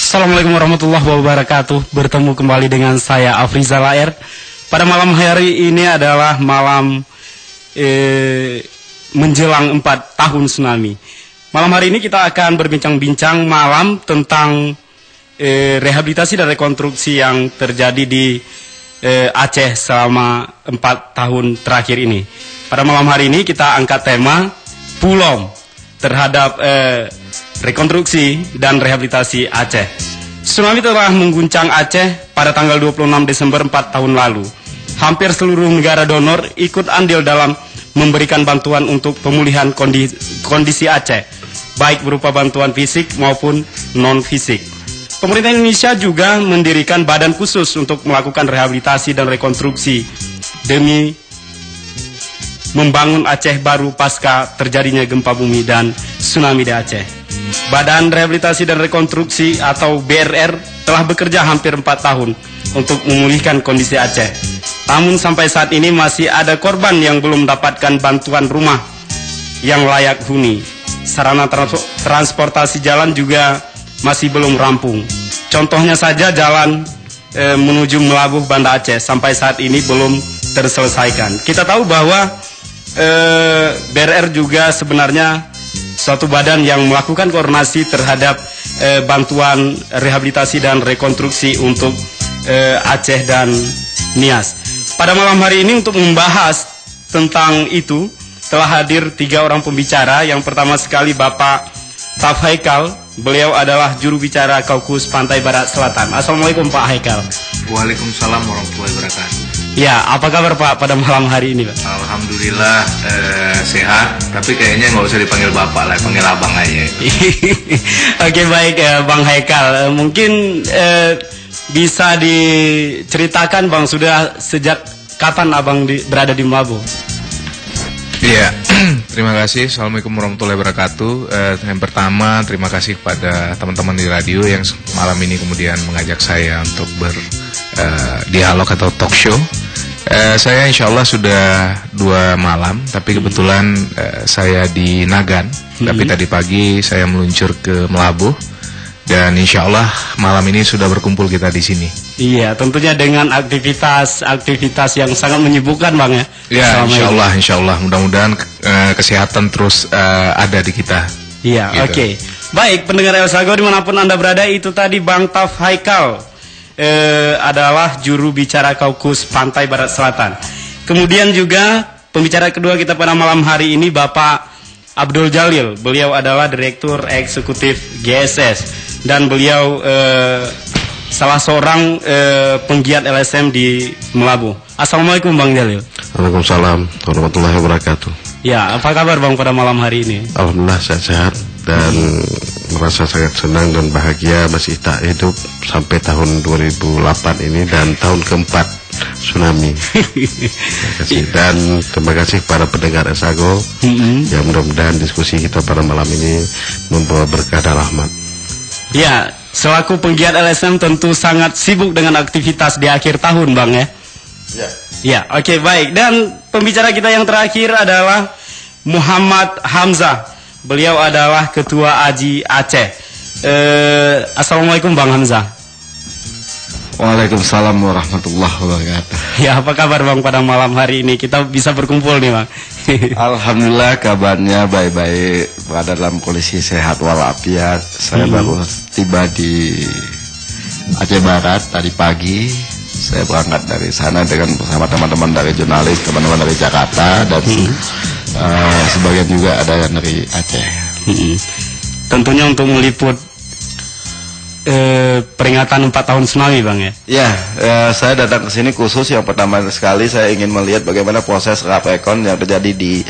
Assalamualaikum warahmatullahi wabarakatuh. Bertemu kembali dengan saya Afrizal Air. Pada malam hari ini adalah malam menjelang 4 tahun tsunami. Malam hari ini kita akan berbincang-bincang malam tentang rehabilitasi dan rekonstruksi yang terjadi di Aceh selama 4 tahun terakhir ini. Pada malam hari ini kita angkat tema Pulom terhadap rekonstruksi dan rehabilitasi Aceh. Tsunami telah mengguncang Aceh pada tanggal 26 Desember 4 tahun lalu. Hampir seluruh negara donor ikut andil dalam memberikan bantuan untuk pemulihan kondisi Aceh, baik berupa bantuan fisik maupun non-fisik. Pemerintah Indonesia juga mendirikan badan khusus untuk melakukan rehabilitasi dan rekonstruksi demi membangun Aceh baru pasca terjadinya gempa bumi dan tsunami di Aceh. Badan Rehabilitasi dan Rekonstruksi atau BRR telah bekerja hampir 4 tahun untuk memulihkan kondisi Aceh. Namun sampai saat ini masih ada korban yang belum mendapatkan bantuan rumah yang layak huni. Sarana transportasi jalan juga masih belum rampung. Contohnya saja jalan menuju Melabuh Banda Aceh sampai saat ini belum terselesaikan. Kita tahu bahwa BRR juga sebenarnya suatu badan yang melakukan koordinasi terhadap bantuan rehabilitasi dan rekonstruksi untuk Aceh dan Nias. Pada malam hari ini untuk membahas tentang itu telah hadir 3 orang pembicara. Yang pertama sekali Bapak Taf Haikal. Beliau adalah juru bicara Kaukus Pantai Barat Selatan. Assalamualaikum Pak Haikal. Waalaikumsalam warahmatullahi wabarakatuh. Ya, apa kabar Pak pada malam hari ini Pak? Alhamdulillah sehat, tapi kayaknya nggak usah dipanggil Bapak lah, panggil Abang aja. Oke, baik Bang Haikal. Mungkin bisa diceritakan Bang, sudah sejak kapan Abang berada di Melabuh? Iya, terima kasih. Assalamualaikum warahmatullahi wabarakatuh. Yang pertama, terima kasih kepada teman-teman di radio yang malam ini kemudian mengajak saya untuk berdialog atau talk show. Saya insya Allah sudah 2 malam, tapi kebetulan saya di Nagan. Tapi tadi pagi saya meluncur ke Melabuh. Dan insya Allah malam ini sudah berkumpul kita di sini. Iya, tentunya dengan aktivitas yang sangat menyibukkan Bang ya. Ya, insya Allah. Mudah-mudahan kesehatan terus ada di kita. Iya, gitu. Oke. Baik, pendengar El Sago dimanapun Anda berada, itu tadi Bang Taf Haikal adalah juru bicara Kaukus Pantai Barat Selatan. Kemudian juga pembicara kedua kita pada malam hari ini Bapak Abdul Jalil. Beliau adalah Direktur Eksekutif GSS. Dan beliau salah seorang penggiat LSM di Melabuh. Assalamualaikum Bang Jalil. Waalaikumsalam warahmatullahi wabarakatuh. Ya, apa kabar Bang pada malam hari ini? Alhamdulillah sehat dan merasa sangat senang dan bahagia masih tak hidup sampai tahun 2008 ini dan tahun keempat tsunami. Terima kasih. Dan terima kasih para pendengar Esago yang mudah-mudahan diskusi kita pada malam ini membawa berkah dan rahmat. Ya, selaku penggiat LSM tentu sangat sibuk dengan aktivitas di akhir tahun Bang ya. Ya, oke, baik. Dan pembicara kita yang terakhir adalah Muhammad Hamzah. Beliau adalah Ketua AJI Aceh. Assalamualaikum Bang Hamzah. Waalaikumsalam warahmatullahi wabarakatuh. Ya, apa kabar Bang pada malam hari ini? Kita bisa berkumpul nih Bang. Alhamdulillah kabarnya baik-baik, berada dalam kondisi sehat walafiat. Saya baru tiba di Aceh Barat tadi pagi. Saya berangkat dari sana bersama teman-teman dari jurnalis, teman-teman dari Jakarta dan sebagian juga ada yang dari Aceh. Tentunya untuk meliput peringatan 4 tahun tsunami Bang ya? Ya, saya datang ke sini khusus yang pertama sekali saya ingin melihat bagaimana proses rapekon yang terjadi di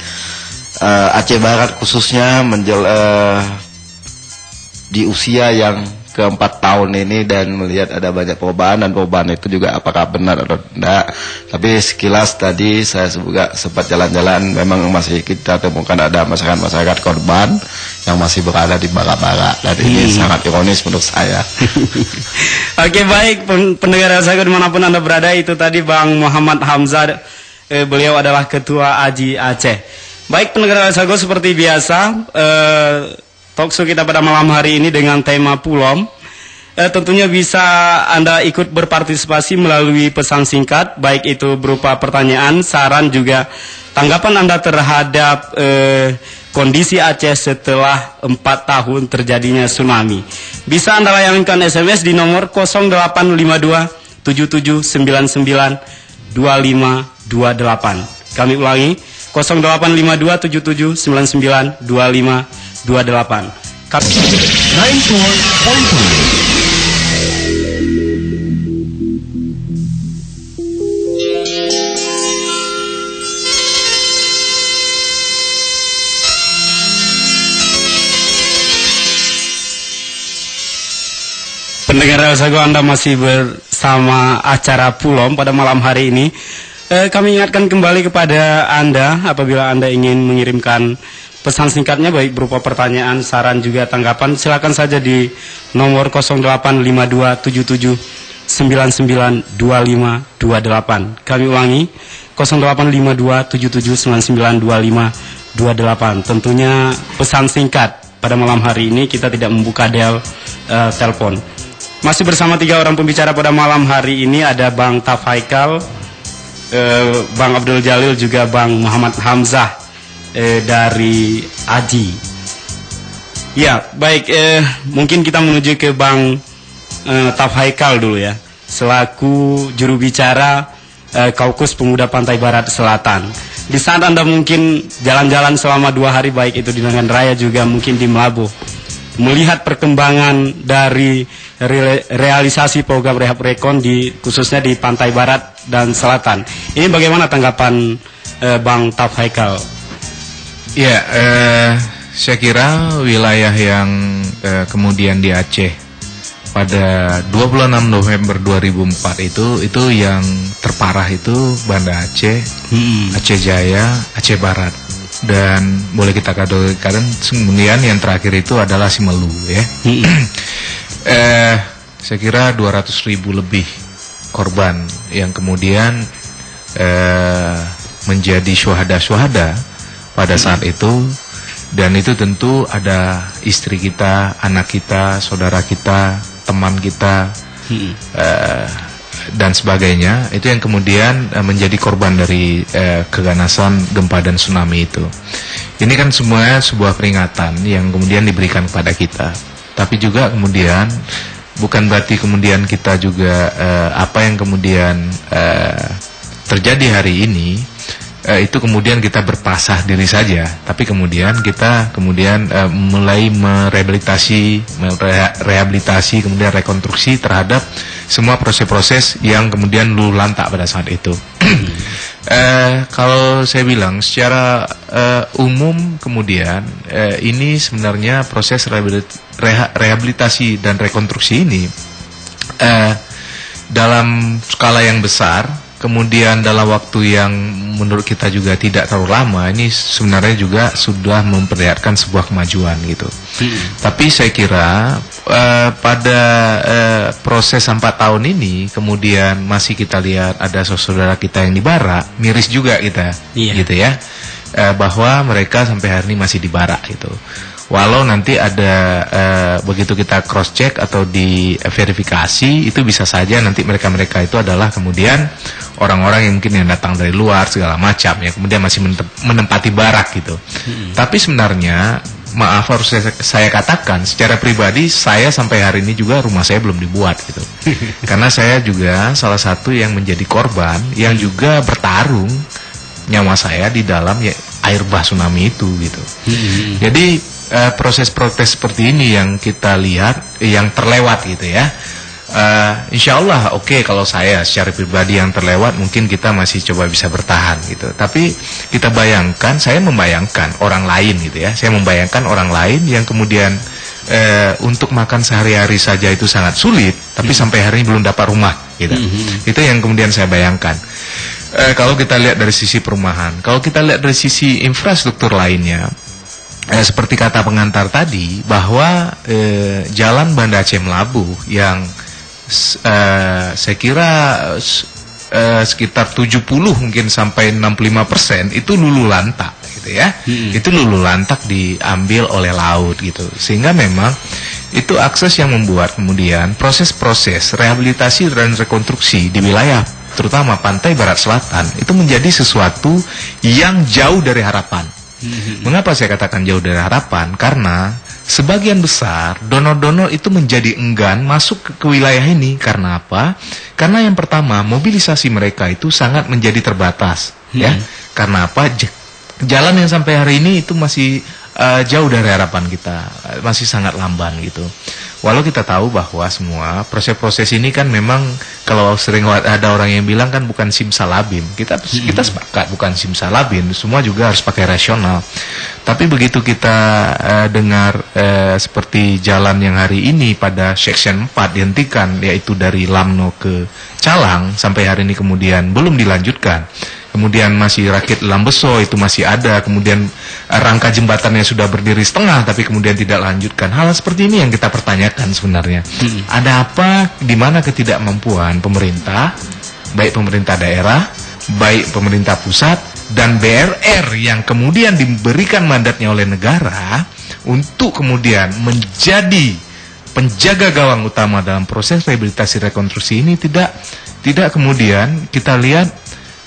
Aceh Barat khususnya di usia yang ke-4 tahun ini dan melihat ada banyak perubahan dan perubahan itu juga apakah benar atau tidak. Tapi sekilas tadi saya juga sempat jalan-jalan, memang masih kita temukan ada masyarakat korban yang masih berada di barak-barak dan ini sangat ironis menurut saya. Oke, baik pendengar saya dimanapun Anda berada, itu tadi Bang Muhammad Hamzah, beliau adalah Ketua AJI Aceh. Baik pendengar Alsago, seperti biasa talkshow kita pada malam hari ini dengan tema Pulom. Tentunya bisa Anda ikut berpartisipasi melalui pesan singkat, baik itu berupa pertanyaan, saran, juga tanggapan Anda terhadap kondisi Aceh setelah 4 tahun terjadinya tsunami. Bisa Anda layangkan SMS di nomor 0852 7799 2528. Kami ulangi, 0852 7799 2528. 94.2. Pendengar Alsago, Anda masih bersama acara Pulom pada malam hari ini. Kami ingatkan kembali kepada Anda, apabila Anda ingin mengirimkan pesan singkatnya baik berupa pertanyaan, saran, juga tanggapan, silakan saja di nomor 085277992528. Kami ulangi, 085277992528. Tentunya pesan singkat. Pada malam hari ini kita tidak membuka dial telepon. Masih bersama 3 orang pembicara pada malam hari ini, ada Bang Taf Haikal, Bang Abdul Jalil, juga Bang Muhammad Hamzah dari Aji. Ya, baik, mungkin kita menuju ke Bang Taf Haikal dulu ya, selaku juru bicara Kaukus Pemuda Pantai Barat Selatan. Di saat Anda mungkin jalan-jalan selama 2 hari, baik itu di Nangan Raya juga mungkin di Melabuh, melihat perkembangan dari realisasi program Rehab Rekon khususnya di Pantai Barat dan Selatan. Ini bagaimana tanggapan Bang Taf Haikal? Ya, saya kira wilayah yang kemudian di Aceh pada 26 November 2004 itu yang terparah itu Banda Aceh, Aceh Jaya, Aceh Barat. Dan boleh kita katakan kemudian yang terakhir itu adalah Simelu ya. Saya kira 200.000 lebih korban yang kemudian menjadi syuhada pada saat itu. Dan itu tentu ada istri kita, anak kita, saudara kita, teman kita, dan sebagainya. Itu yang kemudian menjadi korban dari keganasan gempa dan tsunami itu. Ini kan semuanya sebuah peringatan yang kemudian diberikan kepada kita. Tapi juga kemudian bukan berarti kemudian kita juga apa yang kemudian terjadi hari ini itu kemudian kita berpasrah diri saja, tapi kemudian kita mulai merehabilitasi, kemudian rekonstruksi terhadap semua proses-proses yang kemudian luluh lantak pada saat itu. Kalau saya bilang secara umum kemudian ini sebenarnya proses rehabilitasi dan rekonstruksi ini dalam skala yang besar, kemudian dalam waktu yang menurut kita juga tidak terlalu lama, ini sebenarnya juga sudah memperlihatkan sebuah kemajuan gitu. Tapi saya kira pada proses 4 tahun ini kemudian masih kita lihat ada saudara kita yang di Barak, miris juga kita, gitu ya, bahwa mereka sampai hari ini masih di Barak gitu. Walau nanti ada begitu kita cross check atau di verifikasi, itu bisa saja nanti mereka itu adalah kemudian orang-orang yang mungkin yang datang dari luar segala macam ya, kemudian masih menempati Barak gitu. Tapi sebenarnya maaf harus saya katakan secara pribadi, saya sampai hari ini juga rumah saya belum dibuat gitu. Karena saya juga salah satu yang menjadi korban yang juga bertarung nyawa saya di dalam air bah tsunami itu gitu. Jadi proses-proses seperti ini yang kita lihat, yang terlewat gitu ya. Insya Allah oke, kalau saya secara pribadi yang terlewat mungkin kita masih coba bisa bertahan gitu. Tapi kita bayangkan, saya membayangkan orang lain gitu ya. Saya membayangkan orang lain yang kemudian untuk makan sehari-hari saja itu sangat sulit, tapi sampai hari ini belum dapat rumah gitu. Itu yang kemudian saya bayangkan. Kalau kita lihat dari sisi perumahan, kalau kita lihat dari sisi infrastruktur lainnya, seperti kata pengantar tadi, bahwa jalan Banda Aceh Melabuh yang saya kira sekitar 70 mungkin sampai 65% itu lulu lantak gitu ya. Itu lulu lantak diambil oleh laut gitu. Sehingga memang itu akses yang membuat kemudian proses-proses rehabilitasi dan rekonstruksi di wilayah terutama pantai barat selatan itu menjadi sesuatu yang jauh dari harapan. Mengapa saya katakan jauh dari harapan? Karena sebagian besar donor-donor itu menjadi enggan masuk ke wilayah ini. Karena apa? Karena yang pertama, mobilisasi mereka itu sangat menjadi terbatas. Ya, karena apa? Jalan yang sampai hari ini itu masih jauh dari harapan kita, masih sangat lamban gitu. Walau kita tahu bahwa semua proses-proses ini kan memang kalau sering ada orang yang bilang kan bukan simsalabim. Kita sepakat bukan simsalabim, semua juga harus pakai rasional. Tapi begitu kita dengar seperti jalan yang hari ini pada section 4 dihentikan, yaitu dari Lamno ke Calang sampai hari ini kemudian belum dilanjutkan. Kemudian masih rakit Lambeso itu masih ada, kemudian rangka jembatannya sudah berdiri setengah tapi kemudian tidak lanjutkan. Hal seperti ini yang kita pertanyakan sebenarnya. Ada apa, di mana ketidakmampuan pemerintah, baik pemerintah daerah, baik pemerintah pusat dan BRR yang kemudian diberikan mandatnya oleh negara untuk kemudian menjadi penjaga gawang utama dalam proses rehabilitasi rekonstruksi ini tidak kemudian kita lihat.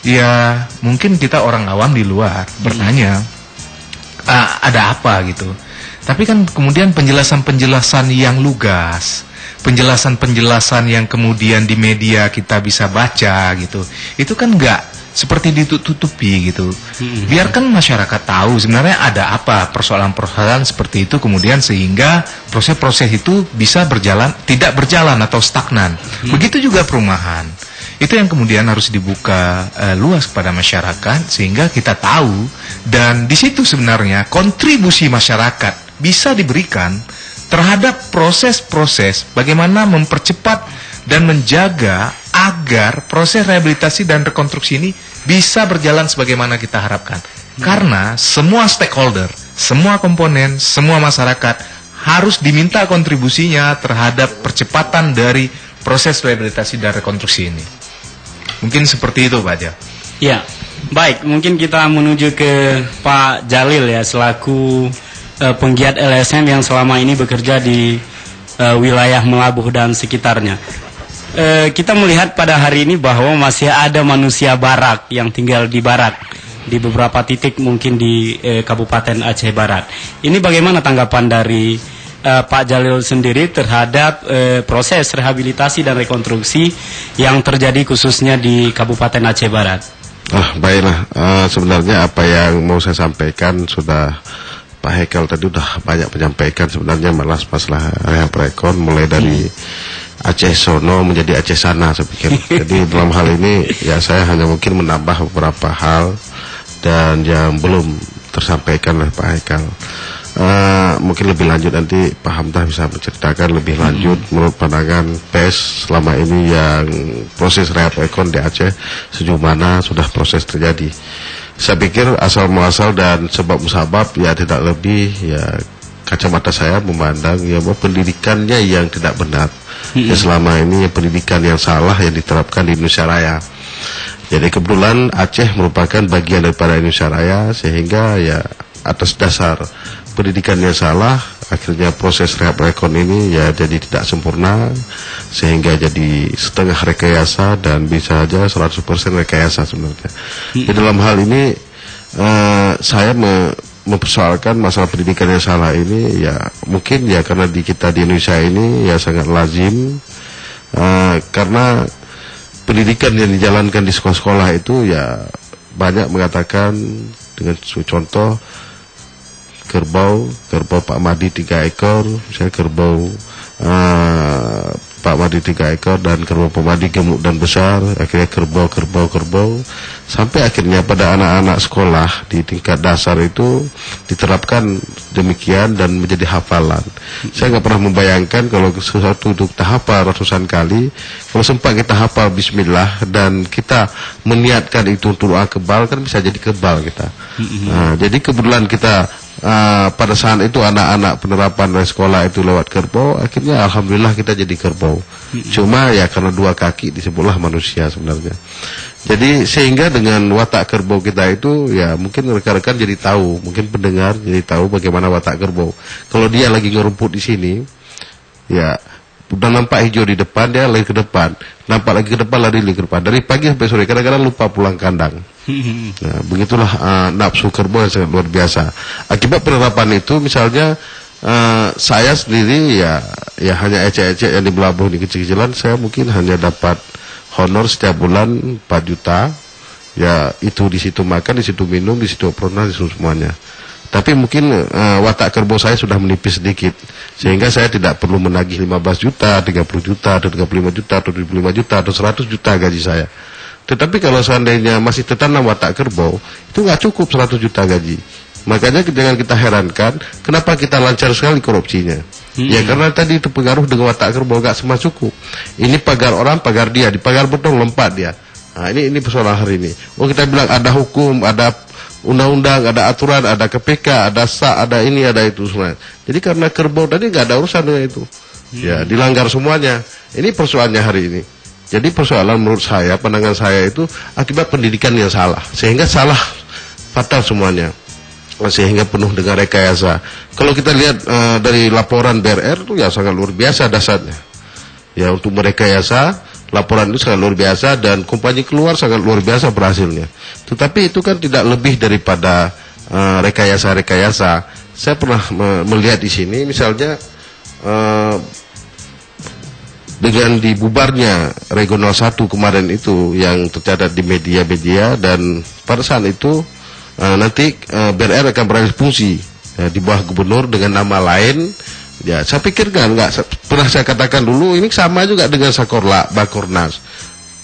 Ya mungkin kita orang awam di luar bertanya ada apa gitu. Tapi kan kemudian penjelasan-penjelasan yang lugas, penjelasan-penjelasan yang kemudian di media kita bisa baca gitu, itu kan enggak seperti ditutupi gitu. Biarkan masyarakat tahu sebenarnya ada apa persoalan-persoalan seperti itu, kemudian sehingga proses-proses itu bisa berjalan, tidak berjalan atau stagnan. Begitu juga perumahan. Itu yang kemudian harus dibuka luas kepada masyarakat sehingga kita tahu, dan di situ sebenarnya kontribusi masyarakat bisa diberikan terhadap proses-proses bagaimana mempercepat dan menjaga agar proses rehabilitasi dan rekonstruksi ini bisa berjalan sebagaimana kita harapkan. Karena semua stakeholder, semua komponen, semua masyarakat harus diminta kontribusinya terhadap percepatan dari proses rehabilitasi dan rekonstruksi ini. Mungkin seperti itu Pak Ja. Ya, baik, mungkin kita menuju ke Pak Jalil ya, selaku penggiat LSM yang selama ini bekerja di wilayah Melabuh dan sekitarnya. Kita melihat pada hari ini bahwa masih ada manusia barak yang tinggal di barak di beberapa titik mungkin di Kabupaten Aceh Barat. Ini bagaimana tanggapan dari Pak Jalil sendiri terhadap proses rehabilitasi dan rekonstruksi yang terjadi khususnya di Kabupaten Aceh Barat? Baiklah, sebenarnya apa yang mau saya sampaikan sudah Pak Hekel tadi udah banyak menyampaikan. Sebenarnya masalah rehab-rekon mulai dari Aceh sono menjadi Aceh sana saya pikir. Jadi dalam hal ini ya saya hanya mungkin menambah beberapa hal dan yang belum tersampaikan oleh Pak Hekel. Mungkin lebih lanjut nanti Pak Hamdah bisa menceritakan lebih lanjut menurut pandangan PES selama ini yang proses rehab ekon di Aceh sejauh mana sudah proses terjadi. Saya pikir asal muasal dan sebab musabab ya tidak lebih ya kacamata saya memandang ya bahwa pendidikannya yang tidak benar. Ya selama ini ya, pendidikan yang salah yang diterapkan di Indonesia Raya. Jadi kebetulan Aceh merupakan bagian daripada Indonesia Raya sehingga ya atas dasar pendidikan yang salah akhirnya proses rehab rekon ini ya jadi tidak sempurna sehingga jadi setengah rekayasa dan bisa saja 100% rekayasa sebenarnya. Di dalam hal ini saya mempersoalkan masalah pendidikan yang salah ini ya mungkin ya karena di kita di Indonesia ini ya sangat lazim karena pendidikan yang dijalankan di sekolah-sekolah itu ya banyak mengatakan dengan contoh kerbau Pak Madi 3 ekor, misalnya kerbau Pak Madi 3 ekor dan kerbau Pak Madi gemuk dan besar, akhirnya kerbau sampai akhirnya pada anak-anak sekolah di tingkat dasar itu diterapkan demikian dan menjadi hafalan. Saya nggak pernah membayangkan kalau sesuatu untuk kita hafal ratusan kali, kalau sempat kita hafal Bismillah dan kita meniatkan itu untuk doa kebal kan bisa jadi kebal kita. Jadi kebetulan kita pada saat itu anak-anak penerapan sekolah itu lewat kerbau, akhirnya alhamdulillah kita jadi kerbau. Cuma ya karena 2 kaki disebutlah manusia sebenarnya. Jadi sehingga dengan watak kerbau kita itu ya mungkin rekan-rekan jadi tahu, mungkin pendengar jadi tahu bagaimana watak kerbau. Kalau dia lagi ngerumput di sini, ya udah nampak hijau di depan, dia lari ke depan, nampak lagi ke depan, lari ke depan. Dari pagi sampai sore, kadang-kadang lupa pulang kandang. Nah, begitulah nafsu kerbau yang sangat luar biasa. Akibat penerapan itu, misalnya saya sendiri ya hanya ecek-ecek yang di Belabuh ini kecil-kecilan, saya mungkin hanya dapat honor setiap bulan 4 juta. Ya itu di situ makan, di situ minum, di situ operasional, di situ semuanya. Tapi mungkin watak kerbau saya sudah menipis sedikit, sehingga saya tidak perlu menagih 15 juta, 30 juta, atau 35 juta, atau 75 juta, atau 100 juta gaji saya. Tetapi kalau seandainya masih tertanam watak kerbau, itu nggak cukup 100 juta gaji. Makanya jangan kita herankan, kenapa kita lancar sekali korupsinya. Ya karena tadi itu pengaruh dengan watak kerbau, nggak semua cukup. Ini pagar orang, pagar dia, di pagar beton lompat dia. Nah ini persoalan hari ini. Oh kita bilang ada hukum, ada undang-undang, ada aturan, ada KPK, ada SA, ada ini, ada itu semua. Jadi karena kerbau tadi nggak ada urusan dengan itu. Ya dilanggar semuanya. Ini persoalannya hari ini. Jadi persoalan menurut saya, pandangan saya itu akibat pendidikan yang salah, sehingga salah fatal semuanya, sehingga penuh dengan rekayasa. Kalau kita lihat dari laporan BRR itu ya sangat luar biasa dasarnya. Ya untuk merekayasa, laporan itu sangat luar biasa dan kompani keluar sangat luar biasa berhasilnya. Tetapi itu kan tidak lebih daripada rekayasa-rekayasa. Saya pernah melihat di sini, misalnya dengan dibubarnya Regional 1 kemarin itu yang tercatat di media-media, dan pada saat itu nanti BRR akan beralih fungsi di bawah gubernur dengan nama lain. Ya, saya pikir kan nggak pernah saya katakan dulu ini sama juga dengan Bakornas.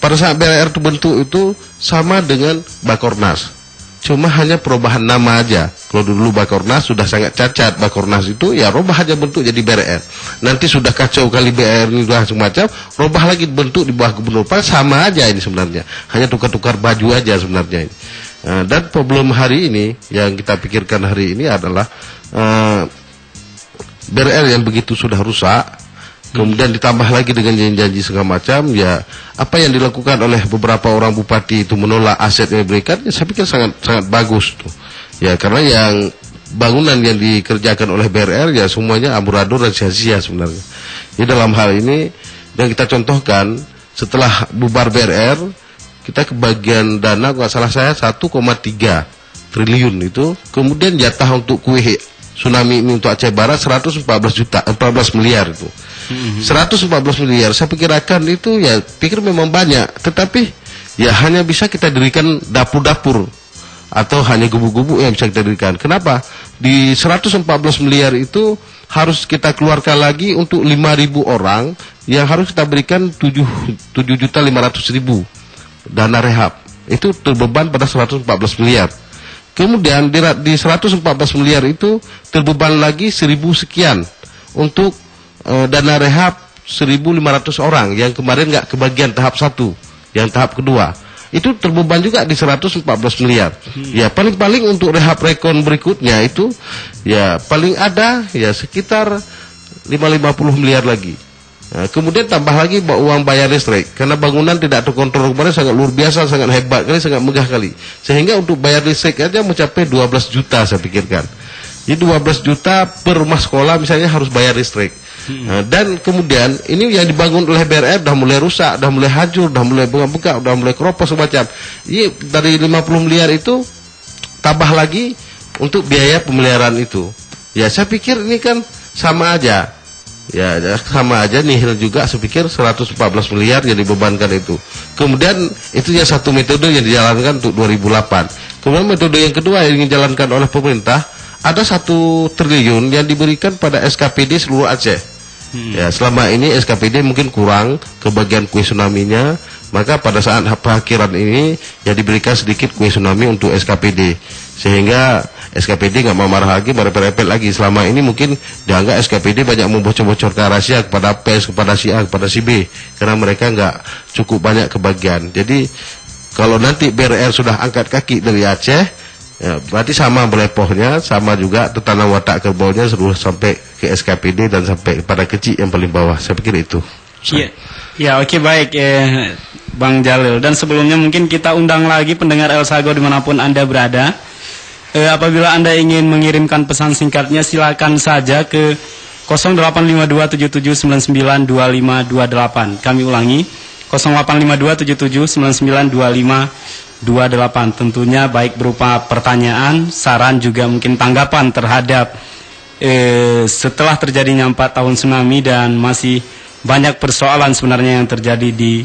Pada saat BRR terbentuk itu sama dengan Bakornas. Cuma hanya perubahan nama aja. Kalau dulu Bakornas sudah sangat cacat, Bakornas itu ya robah aja bentuk jadi BRR. Nanti sudah kacau kali BRR ini sudah semacam, robah lagi bentuk di bawah gubernur. Padahal sama aja ini sebenarnya. Hanya tukar-tukar baju aja sebenarnya ini. Dan problem hari ini yang kita pikirkan hari ini adalah BRR yang begitu sudah rusak, kemudian ditambah lagi dengan janji-janji segala macam, ya apa yang dilakukan oleh beberapa orang bupati itu menolak aset yang diberikan, ya saya pikir sangat bagus tuh. Ya karena yang bangunan yang dikerjakan oleh BRR ya semuanya amburadul dan sia-sia sebenarnya. Jadi dalam hal ini dan kita contohkan setelah bubar BRR, kita kebagian dana kalau salah saya 1,3 triliun itu, kemudian jatah untuk kue tsunami ini untuk Aceh Barat 14 miliar itu. 114 miliar, saya pikirkan itu ya pikir memang banyak, tetapi ya hanya bisa kita dirikan dapur-dapur atau hanya gubuk-gubuk yang bisa kita dirikan. Kenapa? Di 114 miliar itu harus kita keluarkan lagi untuk 5.000 orang yang harus kita berikan 7.500.000 dana rehab. Itu terbeban pada 114 miliar. Kemudian di 114 miliar itu terbeban lagi 1.000 sekian untuk dana rehab 1.500 orang yang kemarin nggak kebagian tahap 1, yang tahap kedua itu terbeban juga di 114 miliar. Ya paling-paling untuk rehab rekon berikutnya itu ya paling ada ya sekitar 50 miliar lagi. Nah, kemudian tambah lagi uang bayar listrik, karena bangunan tidak terkontrol kemarin sangat luar biasa, sangat hebat kali, sangat megah kali, sehingga untuk bayar listrik aja mencapai 12 juta saya pikirkan. Jadi 12 juta per rumah sekolah misalnya harus bayar listrik. Nah, dan kemudian ini yang dibangun oleh BRR udah mulai rusak, udah mulai hancur, udah mulai bengkak-bengkak, udah mulai keropos semacam. Ini dari 50 miliar itu tambah lagi untuk biaya pemeliharaan itu. Ya saya pikir ini kan sama aja. Ya sama aja nihil juga, saya pikir 114 miliar yang dibebankan itu. Kemudian itu ya satu metode yang dijalankan untuk 2008. Kemudian metode yang kedua yang dijalankan oleh pemerintah, ada 1 triliun yang diberikan pada SKPD seluruh Aceh. Ya selama ini SKPD mungkin kurang kebagian kue tsunami-nya, maka pada saat perakhiran ini ya diberikan sedikit kue tsunami untuk SKPD, sehingga SKPD nggak mau marah lagi, merepet-repet lagi. Selama ini mungkin dianggap SKPD banyak membocor-bocorkan rahasia kepada PES, kepada si A, kepada si B, karena mereka nggak cukup banyak kebagian. Jadi kalau nanti BRR sudah angkat kaki dari Aceh, Ya, berarti sama belepohnya, sama juga tanah watak kerbolnya seluruh sampai ke SKPD dan sampai pada kecil yang paling bawah. Saya pikir itu. Iya, ya oke baik Bang Jalil. Dan sebelumnya mungkin kita undang lagi pendengar El Sago dimanapun Anda berada. Apabila Anda ingin mengirimkan pesan singkatnya silakan saja ke 085277992528. Kami ulangi 085277992528. Tentunya baik berupa pertanyaan, saran juga mungkin tanggapan terhadap setelah terjadinya 4 tahun tsunami dan masih banyak persoalan sebenarnya yang terjadi di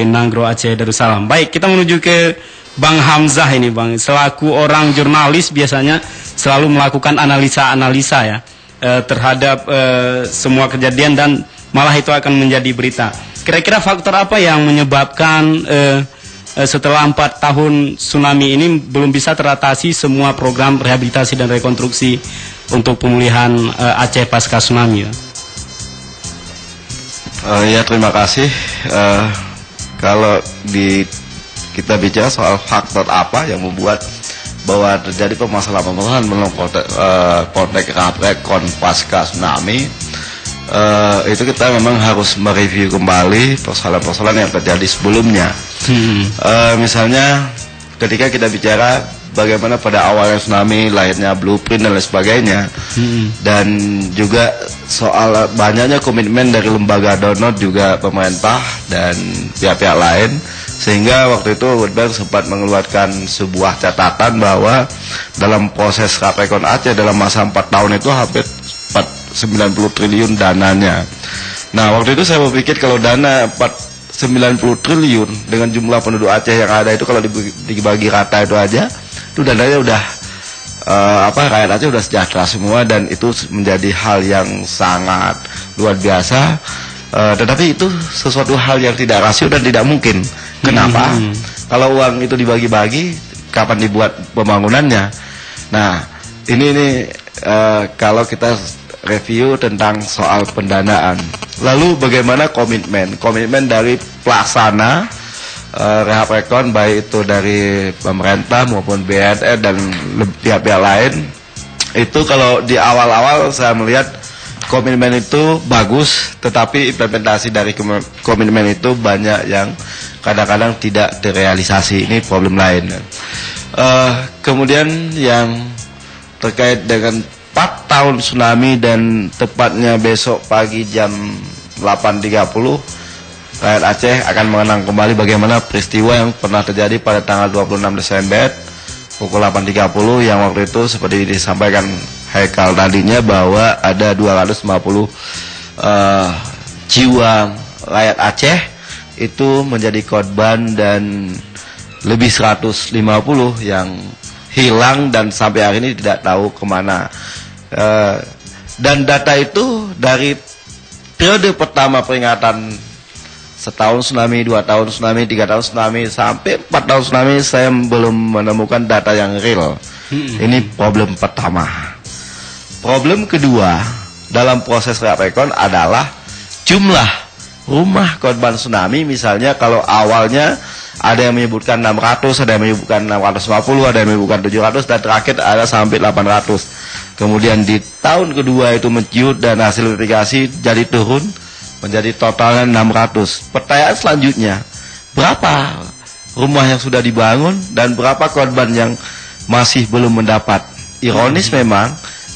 Nanggro Aceh Darussalam. Baik, kita menuju ke Bang Hamzah ini Bang. Selaku orang jurnalis biasanya selalu melakukan analisa-analisa ya terhadap semua kejadian dan malah itu akan menjadi berita. Kira-kira faktor apa yang menyebabkan setelah 4 tahun tsunami ini belum bisa teratasi semua program rehabilitasi dan rekonstruksi untuk pemulihan Aceh pasca tsunami ya? Ya terima kasih. Kalau kita bicara soal faktor apa yang membuat bahwa terjadi permasalahan dalam konteks rekon pasca tsunami, itu kita memang harus mereview kembali persoalan-persoalan yang terjadi sebelumnya. Misalnya ketika kita bicara bagaimana pada awalnya tsunami, lahirnya blueprint dan lain sebagainya, dan juga soal banyaknya komitmen dari lembaga donor juga pemerintah dan pihak-pihak lain, sehingga waktu itu World Bank sempat mengeluarkan sebuah catatan bahwa dalam proses Rapekon Aceh dalam masa 4 tahun itu hampir 90 triliun dananya. Nah waktu itu saya berpikir kalau dana 90 triliun dengan jumlah penduduk Aceh yang ada itu kalau dibagi rata itu aja, itu dananya udah rakyat Aceh udah sejahtera semua dan itu menjadi hal yang sangat luar biasa. Tetapi itu sesuatu hal yang tidak rasio dan tidak mungkin. Kenapa? Kalau uang itu dibagi-bagi, kapan dibuat pembangunannya? Nah ini kalau kita review tentang soal pendanaan. Lalu bagaimana komitmen dari pelaksana Rehaprekon, baik itu dari pemerintah maupun BNN dan pihak-pihak lain. Itu kalau di awal-awal saya melihat komitmen itu bagus, tetapi implementasi dari komitmen itu banyak yang kadang-kadang tidak terrealisasi. Ini problem lain. Kemudian yang terkait dengan 4 tahun tsunami dan tepatnya besok pagi jam 8.30 rakyat Aceh akan mengenang kembali bagaimana peristiwa yang pernah terjadi pada tanggal 26 Desember pukul 8.30 yang waktu itu seperti disampaikan Haikal tadinya bahwa ada 250 jiwa rakyat Aceh itu menjadi korban dan lebih 150 yang hilang dan sampai hari ini tidak tahu kemana. Dan data itu dari periode pertama peringatan setahun tsunami, 2 tahun tsunami, 3 tahun tsunami, sampai 4 tahun tsunami saya belum menemukan data yang real. Ini problem pertama. Problem kedua dalam proses Rapekon adalah jumlah rumah korban tsunami. Misalnya kalau awalnya ada yang menyebutkan 600, ada yang menyebutkan 650, ada yang menyebutkan 700, dan terakhir ada sampai 800. Kemudian di tahun kedua itu menciut dan hasil verifikasi jadi turun menjadi totalnya 600. Pertanyaan selanjutnya, berapa rumah yang sudah dibangun dan berapa korban yang masih belum mendapat? Ironis memang,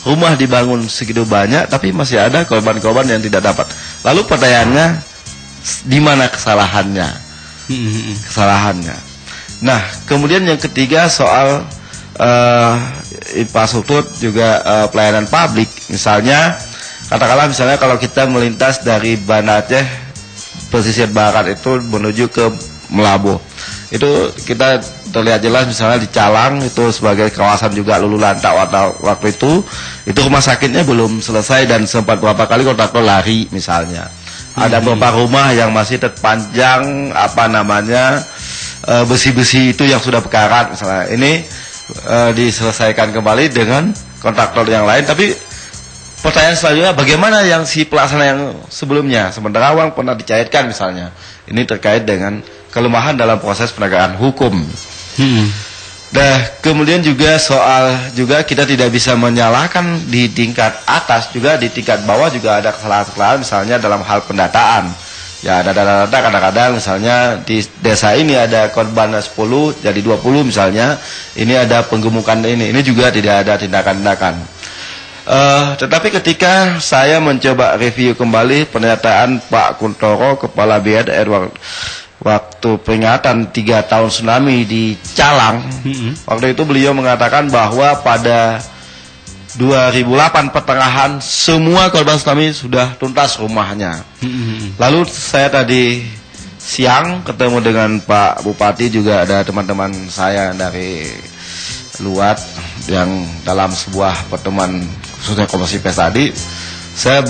rumah dibangun segitu banyak tapi masih ada korban-korban yang tidak dapat. Lalu pertanyaannya, di mana kesalahannya? Nah, kemudian yang ketiga soal infrastruktur juga pelayanan publik. Misalnya katakanlah kalau kita melintas dari Banda Aceh pesisir barat itu menuju ke Melabuh, itu kita terlihat jelas misalnya di Calang itu sebagai kawasan juga lulu lantak waktu itu rumah sakitnya belum selesai dan sempat beberapa kali kontraktor lari misalnya. Ada beberapa rumah yang masih terpanjang besi-besi itu yang sudah berkarat misalnya. Ini diselesaikan kembali dengan kontraktor yang lain, tapi pertanyaan selanjutnya bagaimana yang si pelaksana yang sebelumnya sementara uang pernah dicairkan misalnya. Ini terkait dengan kelemahan dalam proses penegakan hukum. Nah, kemudian juga soal juga kita tidak bisa menyalahkan di tingkat atas, juga di tingkat bawah juga ada kesalahan-kesalahan, misalnya dalam hal pendataan. Ya, ada data-data kadang-kadang misalnya di desa ini ada korban 10 jadi 20 misalnya, ini ada penggemukan ini juga tidak ada tindakan-tindakan. Tetapi ketika saya mencoba review kembali pernyataan Pak Kuntoro, Kepala BNR waktu peringatan 3 tahun tsunami di Calang, waktu itu beliau mengatakan bahwa pada 2008 pertengahan semua korban tsunami sudah tuntas rumahnya. Lalu saya tadi siang ketemu dengan Pak Bupati, juga ada teman-teman saya dari luar yang dalam sebuah pertemuan khususnya Komisi Pers tadi. Saya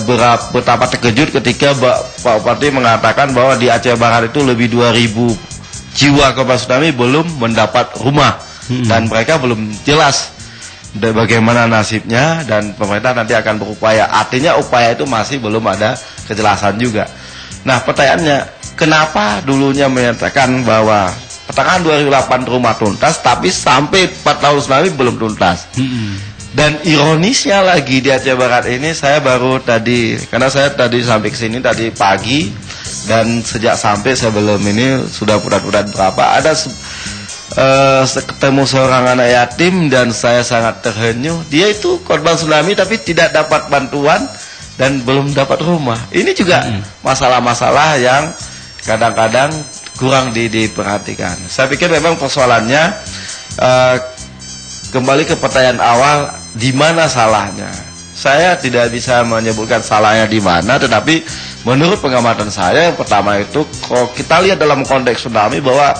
betapa terkejut ketika Pak Bupati mengatakan bahwa di Aceh Barat itu lebih 2.000 jiwa korban tsunami belum mendapat rumah, dan mereka belum jelas bagaimana nasibnya, dan pemerintah nanti akan berupaya. Artinya upaya itu masih belum ada kejelasan juga. Nah, pertanyaannya, kenapa dulunya menyatakan bahwa pertengahan 2008 rumah tuntas, tapi sampai 4 tahun tsunami belum tuntas? Dan ironisnya lagi di Aceh Barat ini, saya baru tadi, karena saya tadi sampai ke sini tadi pagi, dan sejak sampai sebelum ini sudah purat-purat berapa, ada ketemu seorang anak yatim, dan saya sangat terhenyuh. Dia itu korban tsunami tapi tidak dapat bantuan dan belum dapat rumah. Ini juga masalah-masalah yang kadang-kadang kurang diperhatikan. Saya pikir memang persoalannya kembali ke pertanyaan awal, di mana salahnya? Saya tidak bisa menyebutkan salahnya di mana, tetapi menurut pengamatan saya, yang pertama itu kalau kita lihat dalam konteks tsunami bahwa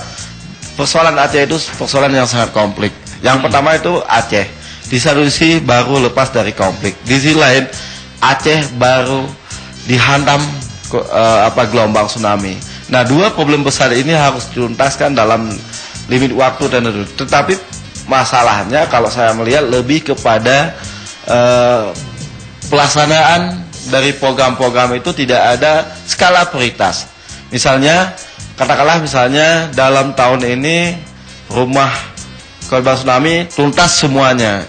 persoalan Aceh itu persoalan yang sangat kompleks. Yang pertama itu Aceh di satu sisi baru lepas dari konflik, di sisi lain Aceh baru dihantam gelombang tsunami. Nah, dua problem besar ini harus dituntaskan dalam limit waktu tertentu. Tetapi masalahnya kalau saya melihat lebih kepada pelaksanaan dari program-program itu tidak ada skala prioritas. Misalnya, katakanlah misalnya dalam tahun ini rumah korban tsunami tuntas semuanya.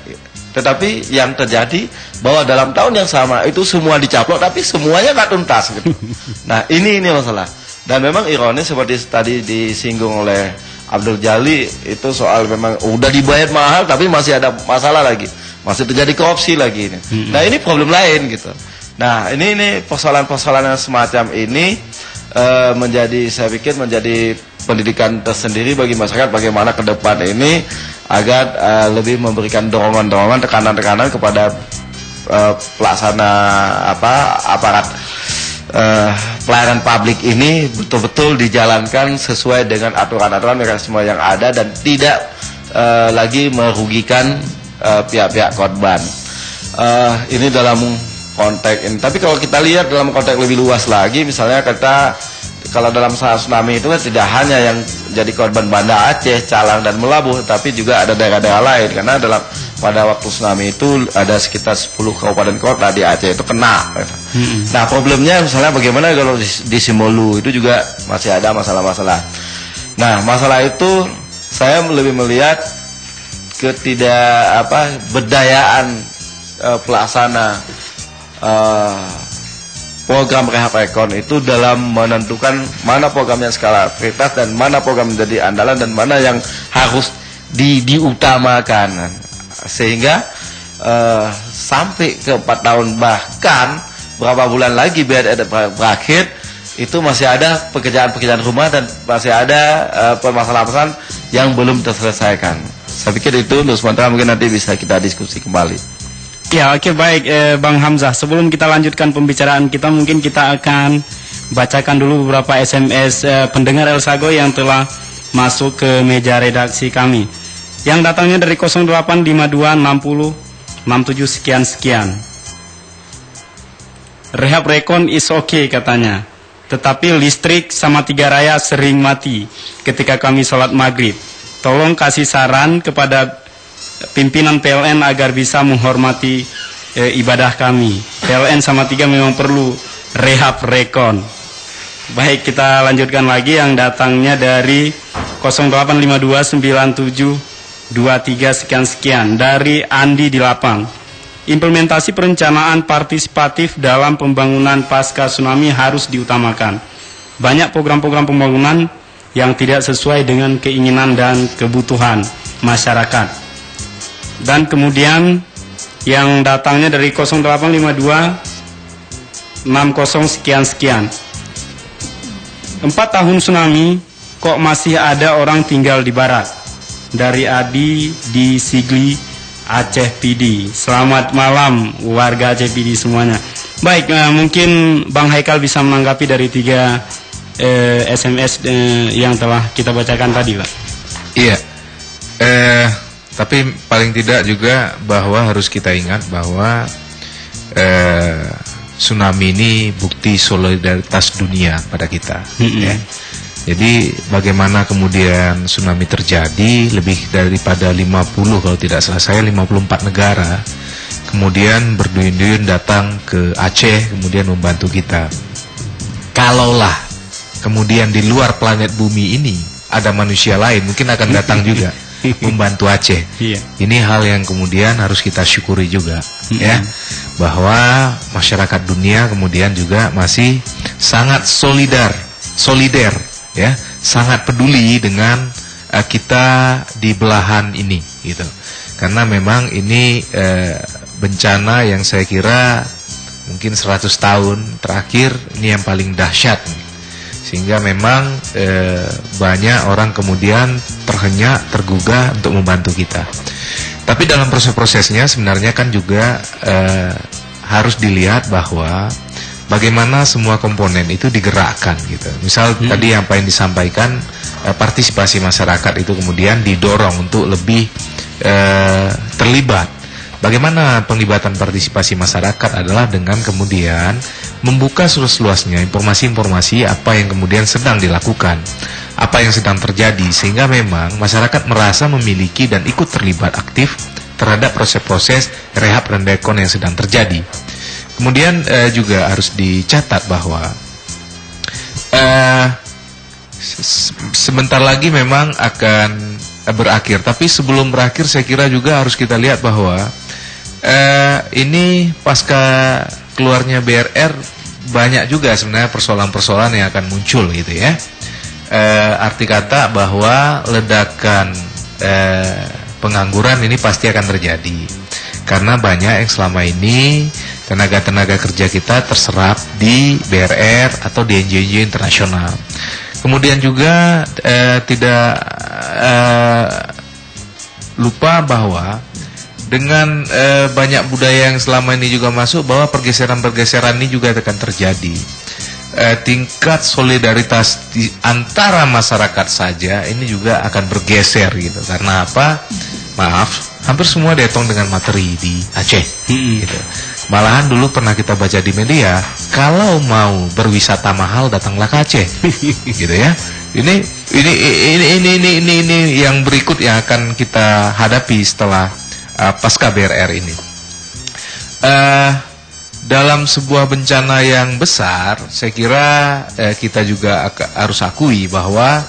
Tetapi yang terjadi bahwa dalam tahun yang sama itu semua dicaplok tapi semuanya nggak tuntas gitu. Nah, ini masalah. Dan memang ironis seperti tadi disinggung oleh Abdul Jali, itu soal memang udah dibayar mahal tapi masih ada masalah lagi, masih terjadi korupsi lagi ini. Nah, ini problem lain gitu. Nah, ini persoalan-persoalan yang semacam ini saya pikir menjadi pendidikan tersendiri bagi masyarakat bagaimana ke depan ini agar lebih memberikan dorongan-dorongan, tekanan-tekanan kepada pelaksana aparat pelayanan publik ini betul-betul dijalankan sesuai dengan aturan-aturan mekanisme yang ada dan tidak lagi merugikan pihak-pihak korban. Ini dalam konteks ini. Tapi kalau kita lihat dalam konteks lebih luas lagi, misalnya kalau dalam saat tsunami itu kan tidak hanya yang jadi korban Banda Aceh, Calang dan Melabuh, tapi juga ada daerah-daerah lain, karena pada waktu tsunami itu ada sekitar 10 kabupaten kota di Aceh itu kena. Nah, problemnya misalnya bagaimana kalau di Simolu itu juga masih ada masalah-masalah. Nah, masalah itu saya lebih melihat berdayaan pelaksana program Rehab Rekon itu dalam menentukan mana program yang skala prioritas dan mana program menjadi andalan dan mana yang harus diutamakan, sehingga sampai ke 4 tahun bahkan berapa bulan lagi berakhir itu masih ada pekerjaan-pekerjaan rumah dan masih ada permasalahan yang belum terselesaikan. Saya pikir itu untuk sementara, mungkin nanti bisa kita diskusi kembali. Ya, oke, baik Bang Hamzah. Sebelum kita lanjutkan pembicaraan kita, mungkin kita akan bacakan dulu beberapa SMS pendengar El Sago yang telah masuk ke meja redaksi kami. Yang datangnya dari 08526067 sekian-sekian. Rehab Rekon is okay katanya. Tetapi listrik sama 3 raya sering mati ketika kami sholat maghrib. Tolong kasih saran kepada pimpinan PLN agar bisa menghormati ibadah kami. PLN sama 3 memang perlu Rehab Rekon. Baik, kita lanjutkan lagi yang datangnya dari 23 sekian-sekian dari Andi di Lapang. Implementasi perencanaan partisipatif dalam pembangunan pasca tsunami harus diutamakan. Banyak program-program pembangunan yang tidak sesuai dengan keinginan dan kebutuhan masyarakat. Dan kemudian yang datangnya dari 0852 60 sekian-sekian. 4 tahun tsunami, kok masih ada orang tinggal di barat? Dari Adi di Sigli, Aceh PD. Selamat malam warga Aceh PD semuanya. Baik, mungkin Bang Haikal bisa menanggapi dari 3 SMS yang telah kita bacakan tadi, Pak. Iya. Tapi paling tidak juga bahwa harus kita ingat bahwa tsunami ini bukti solidaritas dunia pada kita. Ya. Jadi bagaimana kemudian tsunami terjadi, lebih daripada 50 kalau tidak salah saya 54 negara kemudian berduyun-duyun datang ke Aceh kemudian membantu kita. Kalaulah kemudian di luar planet bumi ini ada manusia lain mungkin akan datang juga membantu Aceh. Ini hal yang kemudian harus kita syukuri juga, ya, bahwa masyarakat dunia kemudian juga masih sangat solider, ya, sangat peduli dengan kita di belahan ini, gitu. Karena memang ini bencana yang saya kira mungkin 100 tahun terakhir ini yang paling dahsyat, sehingga memang banyak orang kemudian terhenyak, tergugah untuk membantu kita. Tapi dalam proses-prosesnya sebenarnya kan juga harus dilihat bahwa bagaimana semua komponen itu digerakkan gitu. Misal tadi apa yang disampaikan, partisipasi masyarakat itu kemudian didorong untuk lebih terlibat. Bagaimana penglibatan partisipasi masyarakat adalah dengan kemudian membuka seluas-luasnya informasi-informasi apa yang kemudian sedang dilakukan, apa yang sedang terjadi, sehingga memang masyarakat merasa memiliki dan ikut terlibat aktif terhadap proses-proses rehab dan dekon yang sedang terjadi. Kemudian juga harus dicatat bahwa sebentar lagi memang akan berakhir. Tapi sebelum berakhir saya kira juga harus kita lihat bahwa ini pasca keluarnya BRR banyak juga sebenarnya persoalan-persoalan yang akan muncul gitu ya. Arti kata bahwa ledakan pengangguran ini pasti akan terjadi. Karena banyak yang selama ini tenaga-tenaga kerja kita terserap di BRR atau di NGO internasional. Kemudian juga tidak lupa bahwa dengan banyak budaya yang selama ini juga masuk, bahwa pergeseran-pergeseran ini juga akan terjadi. Tingkat solidaritas di antara masyarakat saja ini juga akan bergeser gitu. Karena apa? Maaf, hampir semua dihitung dengan materi di Aceh gitu. Malahan dulu pernah kita baca di media, kalau mau berwisata mahal datanglah ke Aceh gitu ya. Ini yang berikut yang akan kita hadapi setelah pasca BRR ini. Dalam sebuah bencana yang besar, saya kira kita juga harus akui bahwa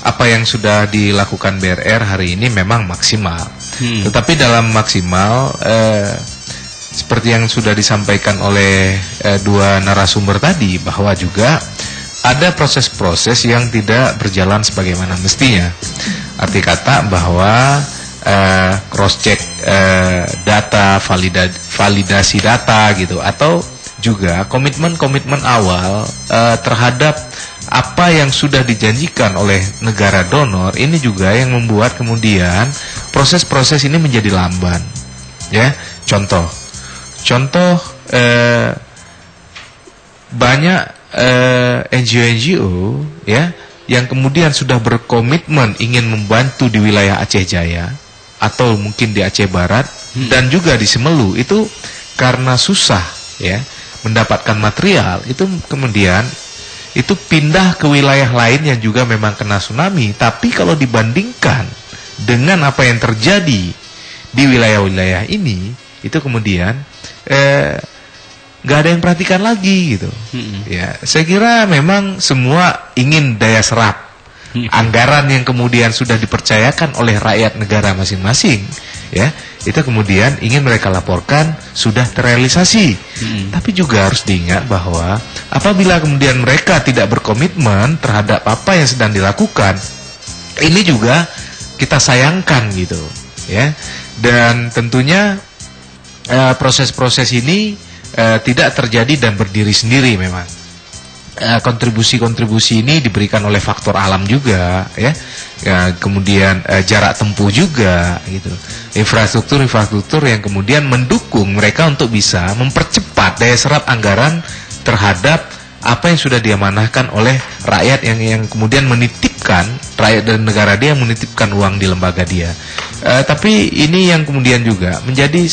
apa yang sudah dilakukan BRR hari ini memang maksimal. Tetapi dalam maksimal, seperti yang sudah disampaikan oleh dua narasumber tadi, bahwa juga ada proses-proses yang tidak berjalan sebagaimana mestinya. Arti kata bahwa cross-check data, validasi data gitu, atau juga komitmen-komitmen awal terhadap apa yang sudah dijanjikan oleh negara donor, ini juga yang membuat kemudian proses-proses ini menjadi lamban. Ya, contoh banyak NGO ya yang kemudian sudah berkomitmen ingin membantu di wilayah Aceh Jaya atau mungkin di Aceh Barat dan juga di Semelu, itu karena susah ya mendapatkan material, itu kemudian itu pindah ke wilayah lain yang juga memang kena tsunami. Tapi kalau dibandingkan dengan apa yang terjadi di wilayah-wilayah ini, itu kemudian nggak ada yang perhatikan lagi gitu. Ya, saya kira memang semua ingin daya serap, anggaran yang kemudian sudah dipercayakan oleh rakyat negara masing-masing, ya, itu kemudian ingin mereka laporkan sudah terrealisasi. Tapi juga harus diingat bahwa apabila kemudian mereka tidak berkomitmen terhadap apa yang sedang dilakukan, ini juga kita sayangkan gitu, ya. Dan tentunya proses-proses ini tidak terjadi dan berdiri sendiri memang. Kontribusi-kontribusi ini diberikan oleh faktor alam juga, ya, kemudian jarak tempuh juga, gitu, infrastruktur yang kemudian mendukung mereka untuk bisa mempercepat daya serap anggaran terhadap apa yang sudah diamanahkan oleh rakyat yang kemudian menitipkan, rakyat dan negara dia menitipkan uang di lembaga dia. Tapi ini yang kemudian juga menjadi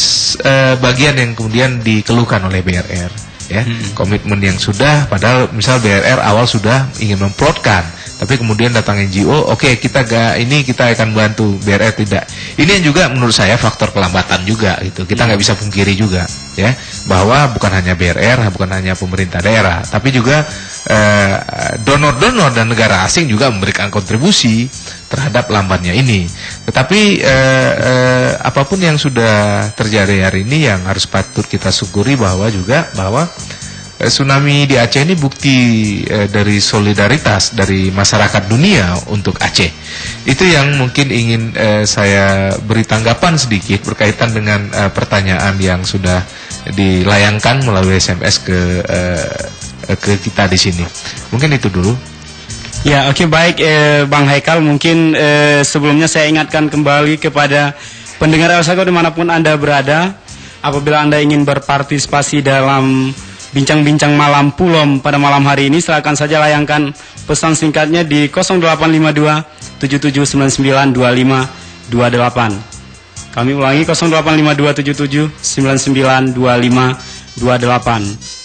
bagian yang kemudian dikeluhkan oleh BRR, ya. Komitmen yang sudah, padahal misal BRR awal sudah ingin memplotkan, tapi kemudian datang NGO, oke, kita akan bantu, BRR tidak. Ini yang juga menurut saya faktor kelambatan juga, gitu. Kita nggak bisa pungkiri juga, ya, bahwa bukan hanya BRR, bukan hanya pemerintah daerah, tapi juga donor-donor dan negara asing juga memberikan kontribusi terhadap lambannya ini. Tetapi apapun yang sudah terjadi hari ini, yang harus patut kita syukuri bahwa tsunami di Aceh ini bukti dari solidaritas dari masyarakat dunia untuk Aceh. Itu yang mungkin ingin saya beri tanggapan sedikit berkaitan dengan pertanyaan yang sudah dilayangkan melalui SMS ke kita di sini. Mungkin itu dulu. Ya, oke, baik, Bang Haikal, mungkin sebelumnya saya ingatkan kembali kepada pendengar Elsago dimanapun Anda berada, apabila Anda ingin berpartisipasi dalam bincang-bincang malam Pulom pada malam hari ini, silakan saja layangkan pesan singkatnya di 0852 7799 2528. Kami ulangi 0852 7799 2528.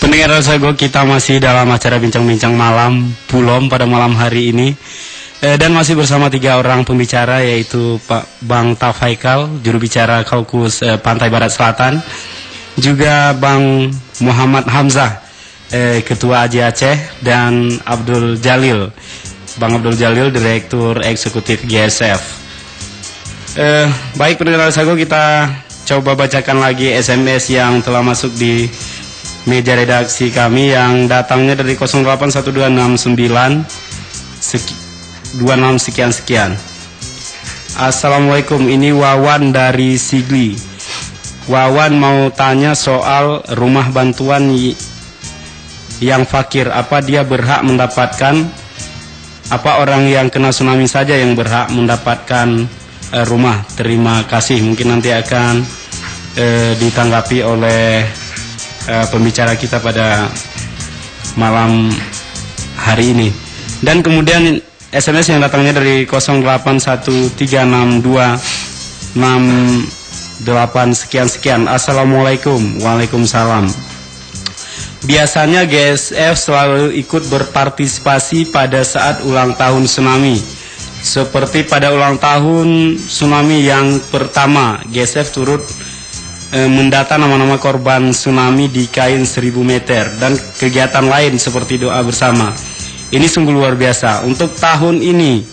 Pendengar Elsago, kita masih dalam acara bincang-bincang malam Pulom pada malam hari ini, dan masih bersama 3 orang pembicara, yaitu Pak Bang Taf Haikal, juru bicara Kaukus Pantai Barat Selatan, juga Bang Muhammad Hamzah, Ketua AJ Aceh, dan Abdul Jalil, Bang Abdul Jalil, Direktur Eksekutif GSF. Baik pendengar Elsago, kita coba bacakan lagi SMS yang telah masuk di meja redaksi kami, yang datangnya dari 081269 26 sekian. Assalamualaikum, ini Wawan dari Sigli. Wawan mau tanya soal rumah bantuan yang fakir, apa dia berhak mendapatkan, apa orang yang kena tsunami saja yang berhak mendapatkan rumah? Terima kasih. Mungkin nanti akan ditanggapi oleh pembicara kita pada malam hari ini. Dan kemudian SMS yang datangnya dari 08136268 sekian. Assalamualaikum. Waalaikumsalam. Biasanya GSF selalu ikut berpartisipasi pada saat ulang tahun tsunami. Seperti pada ulang tahun tsunami yang pertama, GSF turut mendata nama-nama korban tsunami di kain 1000 meter dan kegiatan lain seperti doa bersama. Ini sungguh luar biasa. Untuk tahun ini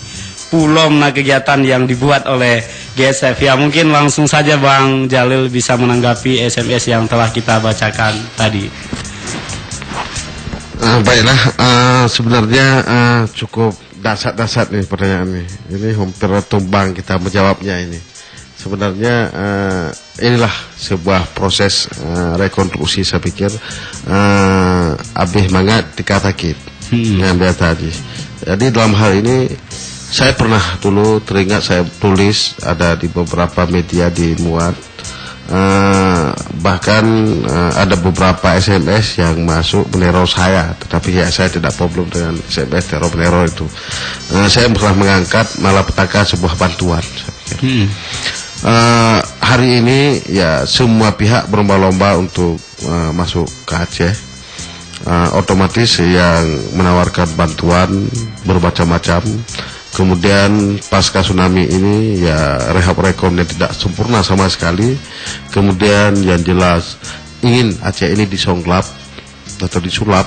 Pulom kegiatan yang dibuat oleh GSF. Ya, mungkin langsung saja Bang Jalil bisa menanggapi SMS yang telah kita bacakan tadi. Baiklah, sebenarnya cukup dasar-dasar nih pertanyaan ini. Ini hampir tumbang kita menjawabnya ini. Sebenarnya inilah sebuah proses rekonstruksi, saya pikir abih mangat dikatakit ngambil tadi. Jadi dalam hal ini saya pernah dulu teringat saya tulis ada di beberapa media dimuat, bahkan ada beberapa SMS yang masuk meneror saya, tetapi ya saya tidak problem dengan SMS teror itu. Saya pernah mengangkat malapetaka sebuah bantuan, saya pikir. Hari ini ya semua pihak berlomba-lomba untuk masuk ke Aceh. Otomatis yang menawarkan bantuan bermacam-macam. Kemudian pasca tsunami ini ya rehab rekonnya tidak sempurna sama sekali. Kemudian yang jelas ingin Aceh ini disonglap atau disulap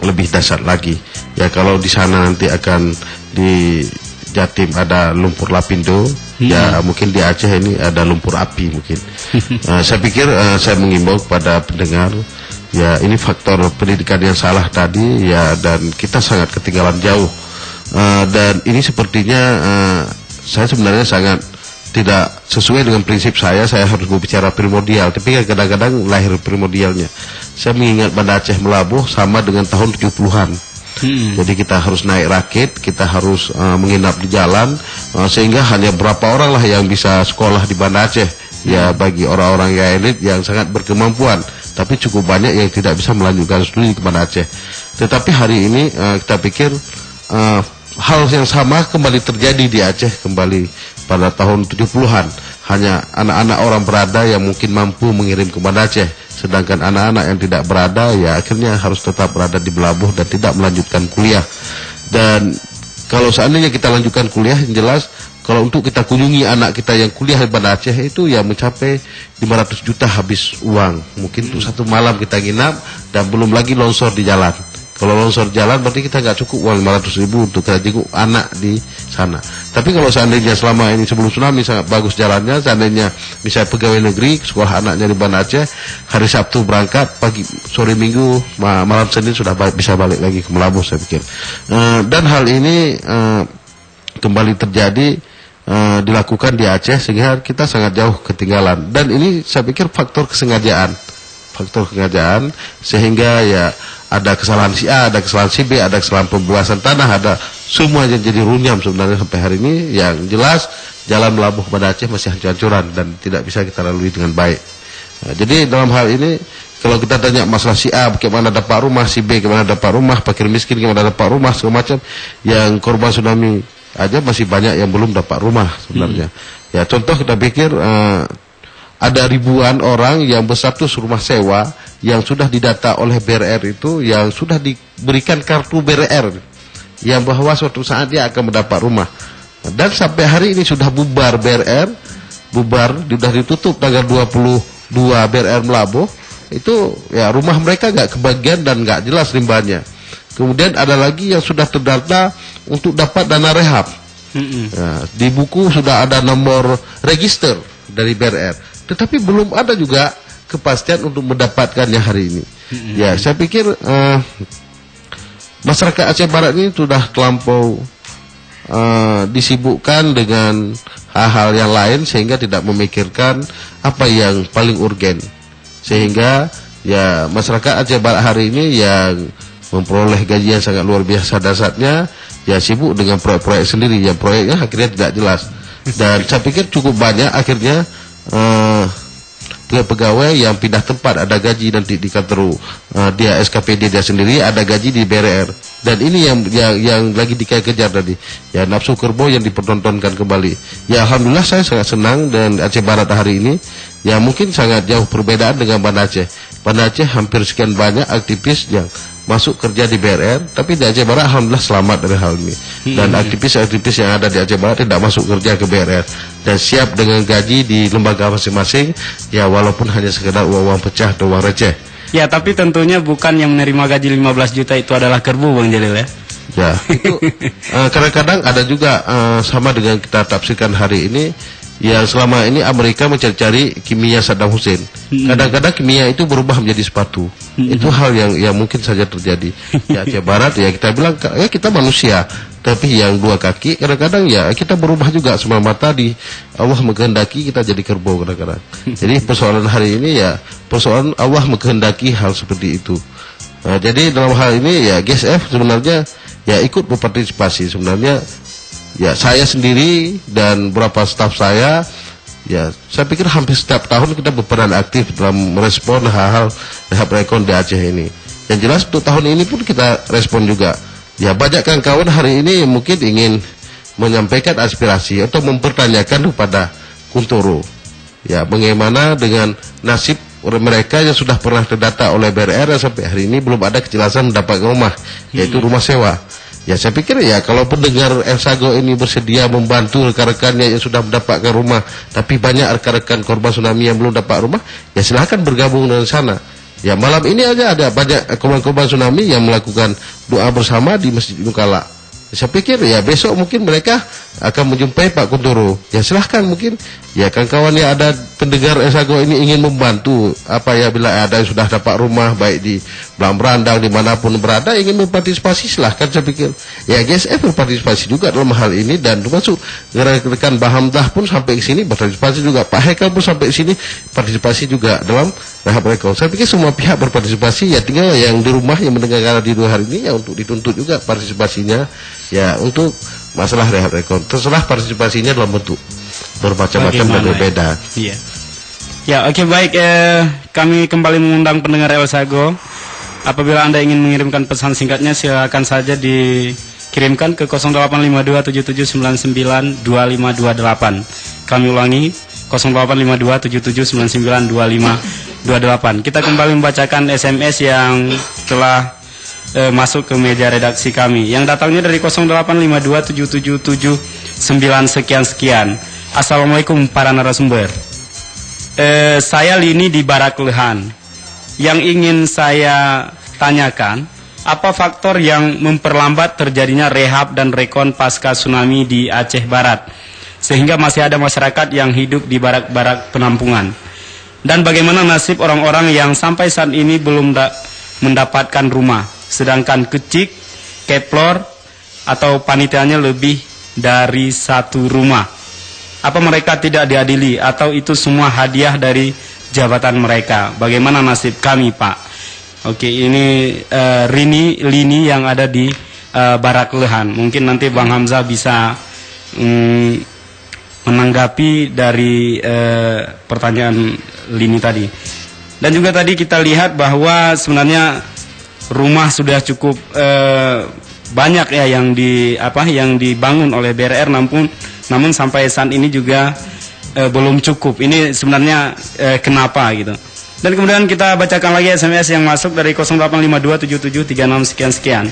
lebih dahsyat lagi. Ya kalau di sana nanti akan di Jatim ada lumpur lapindo, ya mungkin di Aceh ini ada lumpur api mungkin. Saya pikir saya mengimbau kepada pendengar, ya ini faktor pendidikan yang salah tadi ya, dan kita sangat ketinggalan jauh. Dan ini sepertinya saya sebenarnya sangat tidak sesuai dengan prinsip saya harus berbicara primordial, tapi kadang-kadang lahir primordialnya. Saya mengingat Banda Aceh Melabuh sama dengan tahun 70-an. Jadi kita harus naik rakit, kita harus menginap di jalan, sehingga hanya berapa orang lah yang bisa sekolah di Banda Aceh. Ya bagi orang-orang yang elit yang sangat berkemampuan, tapi cukup banyak yang tidak bisa melanjutkan studi di Banda Aceh. Tetapi hari ini kita pikir hal yang sama kembali terjadi di Aceh kembali pada tahun 70-an. Hanya anak-anak orang berada yang mungkin mampu mengirim ke Banda Aceh, sedangkan anak-anak yang tidak berada ya akhirnya harus tetap berada di Belabuh dan tidak melanjutkan kuliah. Dan kalau seandainya kita lanjutkan kuliah, yang jelas kalau untuk kita kunjungi anak kita yang kuliah di Banda Aceh itu ya mencapai 500 juta habis uang. Mungkin untuk satu malam kita nginap dan belum lagi longsor di jalan. Kalau longsor jalan berarti kita nggak cukup uang 500 ribu untuk kita jenguk anak di sana. Tapi kalau seandainya selama ini sebelum tsunami sangat bagus jalannya, seandainya misalnya pegawai negeri sekolah anaknya di Banda Aceh, hari Sabtu berangkat, pagi sore Minggu malam Senin sudah bisa balik lagi ke Melabuh, saya pikir. Dan hal ini kembali terjadi dilakukan di Aceh sehingga kita sangat jauh ketinggalan. Dan ini saya pikir faktor kesengajaan sehingga ya ada kesalahan si A, ada kesalahan si B, ada kesalahan pembuasan tanah, ada semua yang jadi runyam sebenarnya sampai hari ini. Yang jelas jalan Melabuh Banda Aceh masih hancur-hancuran dan tidak bisa kita lalui dengan baik. Jadi dalam hal ini kalau kita tanya masalah si A bagaimana dapat rumah, si B bagaimana dapat rumah, fakir miskin bagaimana dapat rumah, segala macam, yang korban tsunami aja masih banyak yang belum dapat rumah sebenarnya. Ya contoh kita pikir ada ribuan orang yang berstatus rumah sewa yang sudah didata oleh BRR itu, yang sudah diberikan kartu BRR yang bahwa suatu saat dia akan mendapat rumah. Dan sampai hari ini sudah bubar BRR, sudah ditutup tanggal 22 BRR Melabuh. Itu ya rumah mereka nggak kebagian dan nggak jelas rimbanya. Kemudian ada lagi yang sudah terdata untuk dapat dana rehab. Ya, di buku sudah ada nomor register dari BRR, tetapi belum ada juga kepastian untuk mendapatkannya hari ini. Ya, saya pikir masyarakat Aceh Barat ini sudah terlampau disibukkan dengan hal-hal yang lain sehingga tidak memikirkan apa yang paling urgen. Sehingga ya masyarakat Aceh Barat hari ini yang memperoleh gaji yang sangat luar biasa dasarnya ya sibuk dengan proyek-proyek sendiri, yang proyeknya akhirnya tidak jelas. Dan saya pikir cukup banyak akhirnya pegawai yang pindah tempat, ada gaji nanti di kantor dia SKPD dia sendiri, ada gaji di BRR. Dan ini yang lagi dikejar tadi, ya nafsu kerbau yang dipertontonkan kembali. Ya alhamdulillah saya sangat senang dan Aceh Barat hari ini ya mungkin sangat jauh perbedaan dengan Banda Aceh. Banda Aceh hampir sekian banyak aktivis yang masuk kerja di BRR, tapi di Aceh Barat alhamdulillah selamat dari hal ini. Dan aktivis-aktivis yang ada di Aceh Barat tidak masuk kerja ke BRR dan siap dengan gaji di lembaga masing-masing, ya walaupun hanya sekedar uang pecah atau uang receh. Ya, tapi tentunya bukan yang menerima gaji 15 juta itu adalah kerbu, Bang Jalil ya. Ya, itu kadang-kadang ada juga sama dengan kita tafsirkan hari ini. Ya selama ini Amerika mencari-cari kimia Saddam Hussein. Kadang-kadang kimia itu berubah menjadi sepatu. Itu hal yang mungkin saja terjadi. Ya Aceh Barat ya kita bilang ya kita manusia, tapi yang dua kaki kadang-kadang ya kita berubah juga semata-mata di Allah menghendaki kita jadi kerbau kadang-kadang. Jadi persoalan hari ini ya persoalan Allah menghendaki hal seperti itu. Jadi dalam hal ini ya GSF sebenarnya ya ikut berpartisipasi sebenarnya. Ya saya sendiri dan beberapa staf saya, ya saya pikir hampir setiap tahun kita berperan aktif dalam merespon hal-hal rehab rekon di Aceh ini. Yang jelas untuk tahun ini pun kita respon juga. Ya banyak kawan-kawan hari ini mungkin ingin menyampaikan aspirasi atau mempertanyakan kepada Kuntoro. Ya bagaimana dengan nasib mereka yang sudah pernah terdata oleh BRR sampai hari ini belum ada kejelasan mendapatkan rumah, yaitu rumah sewa. Ya saya pikir ya kalau pendengar El Sago ini bersedia membantu rekan-rekannya yang sudah mendapatkan rumah, tapi banyak rekan-rekan korban tsunami yang belum dapat rumah, ya silahkan bergabung dengan sana. Ya malam ini aja ada banyak korban-korban tsunami yang melakukan doa bersama di Masjid Mukalla. Saya pikir ya besok mungkin mereka akan menjumpai Pak Kuntoro. Ya silahkan mungkin ya kawan-kawan yang ada pendengar El Sago ini ingin membantu apa ya bila ada yang sudah dapat rumah baik di Belang Berandang dimanapun berada ingin berpartisipasi silahkan saya pikir. Ya GSF berpartisipasi juga dalam hal ini dan termasuk rekan-rekan Bahamdah pun sampai ke sini berpartisipasi juga. Pak Hekal pun sampai ke sini partisipasi juga dalam Rehab Rekon. Saya pikir semua pihak berpartisipasi ya tinggal yang di rumah yang mendengar di 2 hari ini ya untuk dituntut juga partisipasinya ya untuk masalah Rehab Rekon. Terserah partisipasinya dalam bentuk bermacam-macam dan berbeda. Iya. Ya, oke baik. Kami kembali mengundang pendengar El Sago. Apabila Anda ingin mengirimkan pesan singkatnya, silakan saja dikirimkan ke 085277992528. Kami ulangi 085277992528. Kita kembali membacakan SMS yang telah masuk ke meja redaksi kami. Yang datangnya dari 08527779 sekian-sekian. Assalamualaikum para narasumber. Saya Lini di Barak Lehan. Yang ingin saya tanyakan, apa faktor yang memperlambat terjadinya rehab dan rekon pasca tsunami di Aceh Barat, sehingga masih ada masyarakat yang hidup di barak-barak penampungan? Dan bagaimana nasib orang-orang yang sampai saat ini belum mendapatkan rumah, sedangkan kecik, keplor, atau panitianya lebih dari 1 rumah? Apa mereka tidak diadili atau itu semua hadiah dari jabatan mereka? Bagaimana nasib kami, Pak? Oke, ini Lini yang ada di Barak Lehan. Mungkin nanti Bang Hamzah bisa menanggapi dari pertanyaan Lini tadi. Dan juga tadi kita lihat bahwa sebenarnya rumah sudah cukup banyak ya yang dibangun oleh BRR, namun sampai saat ini juga belum cukup. Ini sebenarnya kenapa gitu. Dan kemudian kita bacakan lagi SMS yang masuk dari 08527736 sekian-sekian.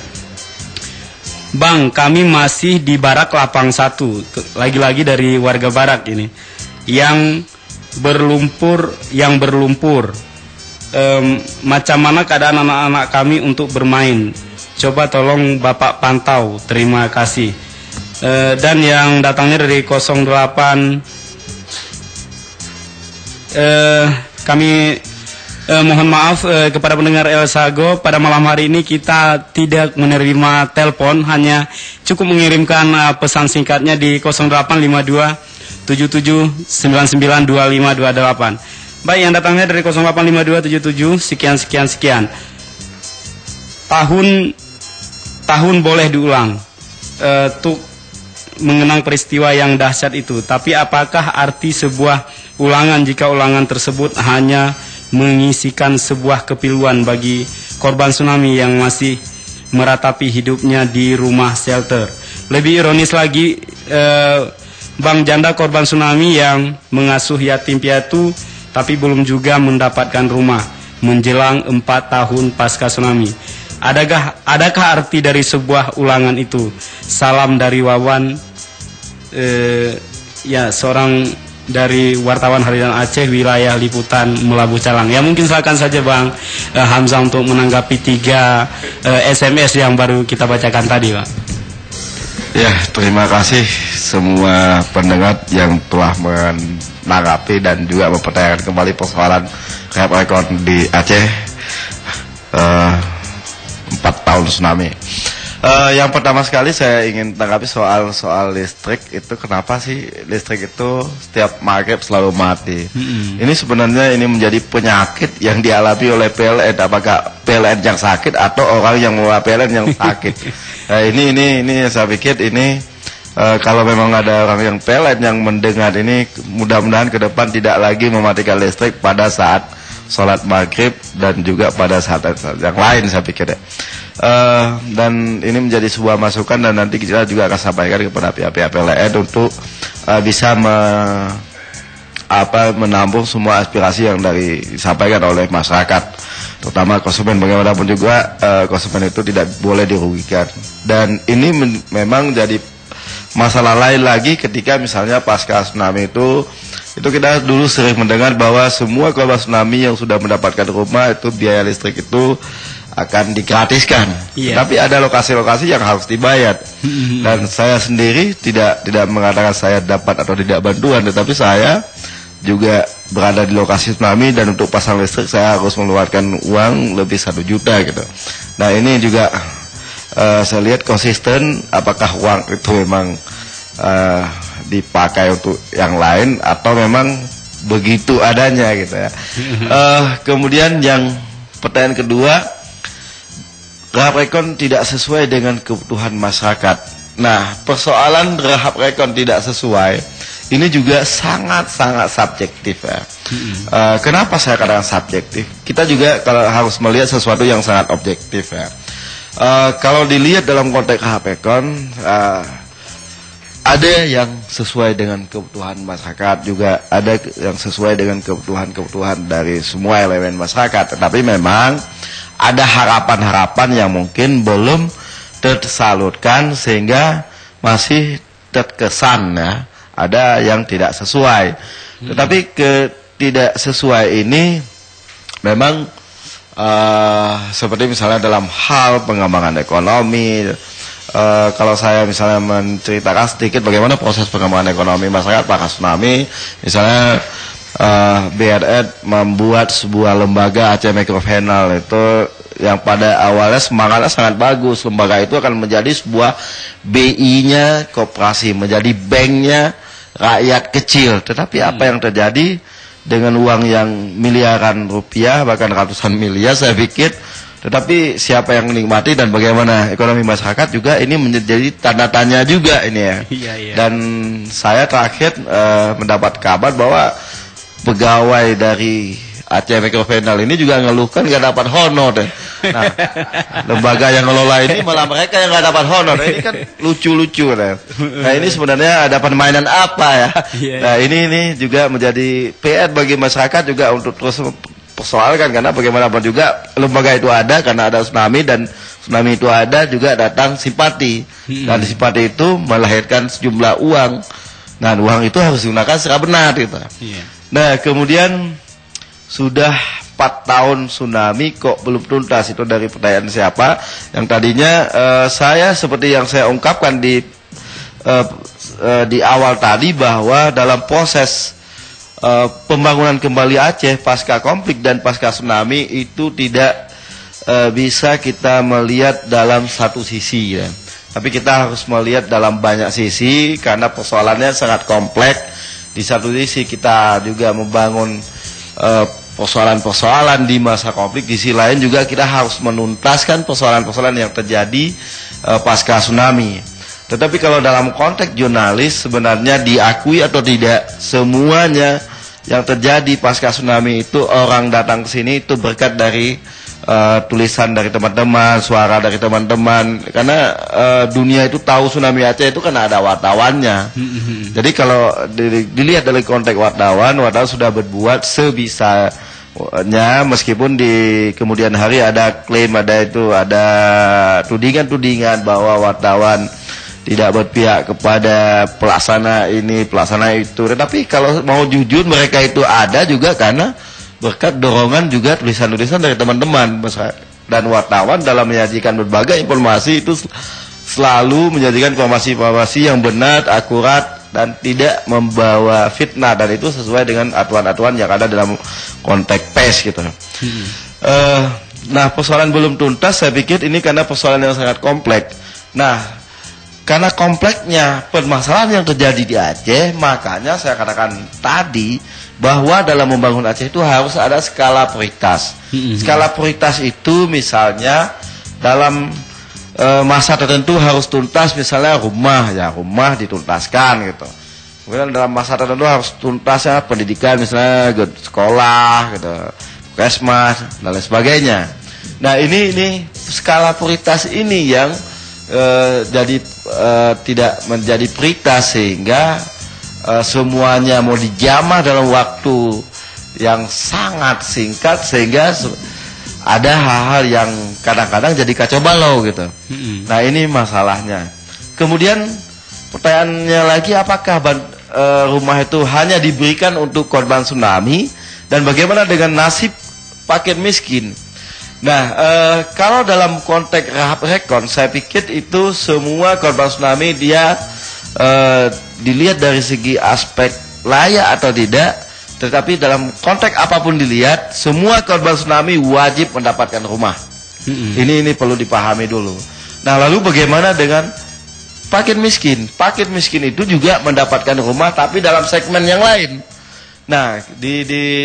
Bang, kami masih di Barak Lapang 1. Lagi-lagi dari warga Barak ini. Yang berlumpur. Macam mana keadaan anak-anak kami untuk bermain? Coba tolong Bapak pantau. Terima kasih. Dan yang datangnya dari 08 kami mohon maaf kepada pendengar El Sago, pada malam hari ini kita tidak menerima telepon, hanya cukup mengirimkan pesan singkatnya di 085277992528. Baik, yang datangnya dari 085277 sekian. Tahun boleh diulang untuk mengenang peristiwa yang dahsyat itu. Tapi apakah arti sebuah ulangan jika ulangan tersebut hanya mengisikan sebuah kepiluan bagi korban tsunami yang masih meratapi hidupnya di rumah shelter? Lebih ironis lagi, Bang, janda korban tsunami yang mengasuh yatim piatu tapi belum juga mendapatkan rumah menjelang 4 tahun pasca tsunami. Adakah arti dari sebuah ulangan itu? Salam dari Wawan, seorang dari wartawan Harian Aceh, wilayah liputan Melabu Calang. Ya, mungkin silakan saja Bang Hamzah untuk menanggapi 3 SMS yang baru kita bacakan tadi, Pak. Ya, terima kasih semua pendengar yang telah menanggapi dan juga mempertanyakan kembali persoalan rehab rekon di Aceh 4 tahun tsunami. Yang pertama sekali saya ingin tanggapi soal listrik itu. Kenapa sih listrik itu setiap maghrib selalu mati? Ini sebenarnya ini menjadi penyakit yang dialami oleh PLN. Apakah PLN yang sakit atau orang yang mengelola PLN yang sakit? Ini saya pikir ini kalau memang ada orang yang PLN yang mendengar ini, mudah-mudahan ke depan tidak lagi mematikan listrik pada saat sholat maghrib dan juga pada saat yang lain, saya pikir ya. Dan ini menjadi sebuah masukan dan nanti kita juga akan sampaikan kepada pihak-pihak PLN untuk bisa menampung semua aspirasi yang disampaikan oleh masyarakat, terutama konsumen. Bagaimanapun juga konsumen itu tidak boleh dirugikan. Dan ini memang jadi masalah lain lagi ketika misalnya pasca tsunami itu kita dulu sering mendengar bahwa semua korban tsunami yang sudah mendapatkan rumah itu biaya listrik itu akan digratiskan. Tapi ada lokasi-lokasi yang harus dibayar. Dan saya sendiri tidak mengatakan saya dapat atau tidak bantuan, tetapi saya juga berada di lokasi tsunami dan untuk pasang listrik saya harus mengeluarkan uang lebih 1 juta gitu. Nah ini juga saya lihat konsisten apakah uang itu memang dipakai untuk yang lain atau memang begitu adanya gitu ya. Kemudian yang pertanyaan kedua, Rahab Rekon tidak sesuai dengan kebutuhan masyarakat. Nah, persoalan Rahab Rekon tidak sesuai ini juga sangat-sangat subjektif ya. Kenapa saya katakan subjektif? Kita juga kalau harus melihat sesuatu yang sangat objektif ya. Kalau dilihat dalam konteks Rahab Rekon, ada yang sesuai dengan kebutuhan masyarakat, juga ada yang sesuai dengan kebutuhan dari semua elemen masyarakat. Tetapi memang ada harapan-harapan yang mungkin belum tersalurkan sehingga masih terkesan ya, ada yang tidak sesuai. Tetapi tidak sesuai ini memang seperti misalnya dalam hal pengembangan ekonomi. Kalau saya misalnya menceritakan sedikit bagaimana proses pengembangan ekonomi masyarakat pasca tsunami, misalnya BRN membuat sebuah lembaga Aceh Microfinance itu yang pada awalnya semangatnya sangat bagus. Lembaga itu akan menjadi sebuah BI-nya koperasi, menjadi banknya rakyat kecil. Tetapi apa yang terjadi dengan uang yang miliaran rupiah, bahkan ratusan miliar saya pikir, tetapi siapa yang menikmati dan bagaimana ekonomi masyarakat juga ini menjadi tanda tanya juga ini ya. Dan saya terakhir mendapat kabar bahwa pegawai dari Aceh Microfinance ini juga ngeluhkan gak dapat honor deh. Nah, lembaga yang ngelola ini malah mereka yang gak dapat honor. Nah, ini kan lucu-lucu deh. Nah ini sebenarnya ada permainan apa ya? Nah ini juga menjadi PR bagi masyarakat juga untuk terus persoalkan, karena bagaimanapun juga lembaga itu ada karena ada tsunami, dan tsunami itu ada juga datang simpati, dan simpati itu melahirkan sejumlah uang. Nah uang itu harus digunakan secara benar gitu. Nah kemudian sudah 4 tahun tsunami kok belum tuntas, itu dari pertanyaan siapa yang tadinya saya seperti yang saya ungkapkan di awal tadi, bahwa dalam proses pembangunan kembali Aceh pasca konflik dan pasca tsunami itu tidak bisa kita melihat dalam satu sisi ya. Tapi kita harus melihat dalam banyak sisi karena persoalannya sangat kompleks. Di satu sisi kita juga membangun persoalan-persoalan di masa konflik, di sisi lain juga kita harus menuntaskan persoalan-persoalan yang terjadi pasca tsunami. Tetapi kalau dalam konteks jurnalis sebenarnya diakui atau tidak, semuanya yang terjadi pasca tsunami itu orang datang ke sini itu berkat dari tulisan dari teman-teman, suara dari teman-teman. Karena dunia itu tahu tsunami Aceh itu kan ada wartawannya. Jadi kalau dilihat dari konteks wartawan sudah berbuat sebisanya, meskipun di kemudian hari ada klaim, ada tudingan-tudingan bahwa wartawan tidak berpihak kepada pelaksana ini, pelaksana itu. Tetapi kalau mau jujur, mereka itu ada juga karena berkat dorongan juga tulisan-tulisan dari teman-teman. Dan wartawan dalam menyajikan berbagai informasi itu selalu menyajikan informasi-informasi yang benar, akurat, dan tidak membawa fitnah. Dan itu sesuai dengan aturan-aturan yang ada dalam konteks pers gitu. Nah persoalan belum tuntas, saya pikir ini karena persoalan yang sangat kompleks. Nah karena kompleksnya permasalahan yang terjadi di Aceh, makanya saya katakan tadi bahwa dalam membangun Aceh itu harus ada skala prioritas. Skala prioritas itu misalnya dalam masa tertentu harus tuntas, misalnya rumah dituntaskan gitu. Kemudian dalam masa tertentu harus tuntasnya pendidikan, misalnya sekolah gitu, puskesmas dan lain sebagainya. Nah ini skala prioritas ini yang jadi tidak menjadi prioritas, sehingga semuanya mau dijamah dalam waktu yang sangat singkat sehingga ada hal-hal yang kadang-kadang jadi kacau balau gitu. Nah ini masalahnya. Kemudian pertanyaannya lagi, apakah rumah itu hanya diberikan untuk korban tsunami dan bagaimana dengan nasib paket miskin? Nah kalau dalam konteks Rahab Rekon, saya pikir itu semua korban tsunami dia dilihat dari segi aspek layak atau tidak. Tetapi dalam konteks apapun dilihat, semua korban tsunami wajib mendapatkan rumah. Ini perlu dipahami dulu. Nah, lalu bagaimana dengan paket miskin? Paket miskin itu juga mendapatkan rumah, tapi dalam segmen yang lain. Nah,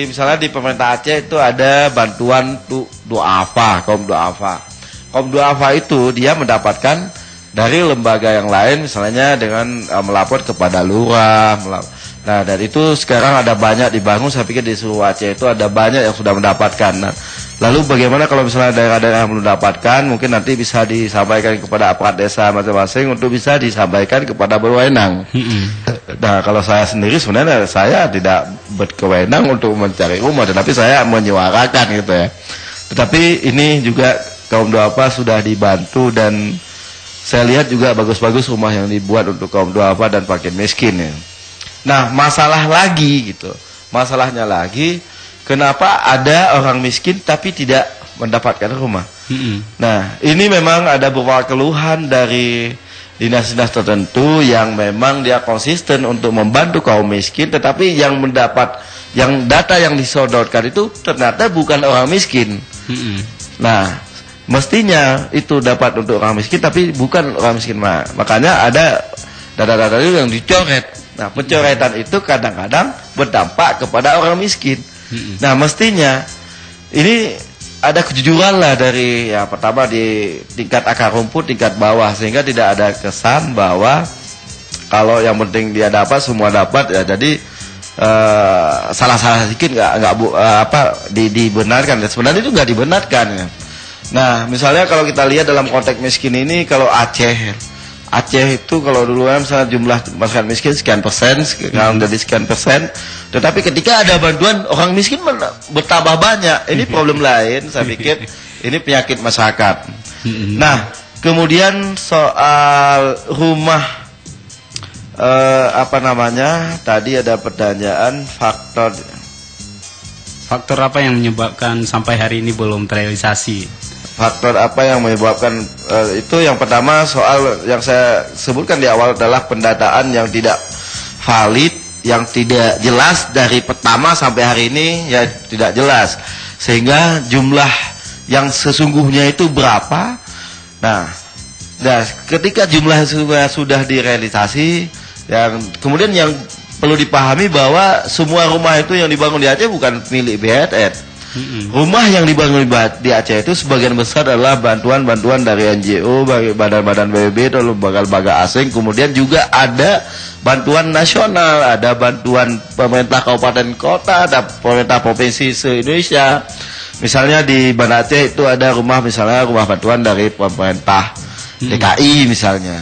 misalnya di pemerintah Aceh itu ada bantuan untuk duafa, kaum duafa. Kaum duafa itu dia mendapatkan dari lembaga yang lain, misalnya dengan melapor kepada lurah. Nah, dari itu sekarang ada banyak dibangun, saya pikir di seluruh Aceh itu ada banyak yang sudah mendapatkan. Nah, lalu bagaimana kalau misalnya daerah-daerah yang belum mendapatkan, mungkin nanti bisa disampaikan kepada aparat desa masing-masing untuk bisa disampaikan kepada berwenang. Nah, kalau saya sendiri sebenarnya saya tidak berkewenang untuk mencari rumah, tetapi saya menyuarakan gitu ya. Tetapi ini juga kaum duafa sudah dibantu dan saya lihat juga bagus-bagus rumah yang dibuat untuk kaum duafa dan paket miskin ya. Nah, masalahnya lagi, kenapa ada orang miskin tapi tidak mendapatkan rumah? Nah, ini memang ada beberapa keluhan dari dinas-dinas tertentu yang memang dia konsisten untuk membantu kaum miskin, tetapi yang data yang disodorkan itu ternyata bukan orang miskin. Nah, mestinya itu dapat untuk orang miskin tapi bukan orang miskin. Makanya ada data-data itu yang dicoret. Nah, pencoretan itu kadang-kadang berdampak kepada orang miskin. Nah, mestinya ini ada kejujuran lah dari ya pertama di tingkat akar rumput, tingkat bawah, sehingga tidak ada kesan bahwa kalau yang penting dia dapat semua dapat ya. Jadi salah-salah sedikit dibenarkan. Dan sebenarnya itu nggak dibenarkan ya. Nah, misalnya kalau kita lihat dalam konteks miskin ini, kalau Aceh itu kalau dulu misalnya jumlah masyarakat miskin sekian persen, sekarang jadi sekian persen. Tetapi ketika ada bantuan, orang miskin bertambah banyak. Ini problem lain, saya pikir ini penyakit masyarakat. Nah, kemudian soal rumah, tadi ada pertanyaan faktor apa yang menyebabkan sampai hari ini belum terrealisasi? Faktor apa yang menyebabkan itu? Yang pertama soal yang saya sebutkan di awal adalah pendataan yang tidak valid, yang tidak jelas dari pertama sampai hari ini ya tidak jelas, sehingga jumlah yang sesungguhnya itu berapa. Nah, ketika jumlah sudah direalisasi, kemudian yang perlu dipahami bahwa semua rumah itu yang dibangun di Aceh bukan milik BNN. Rumah yang dibangun di Aceh itu sebagian besar adalah bantuan-bantuan dari NGO, badan-badan PBB atau lembaga-lembaga asing. Kemudian juga ada bantuan nasional, ada bantuan pemerintah kabupaten kota, ada pemerintah provinsi se-Indonesia. Misalnya di Banda Aceh itu ada rumah bantuan dari pemerintah DKI misalnya.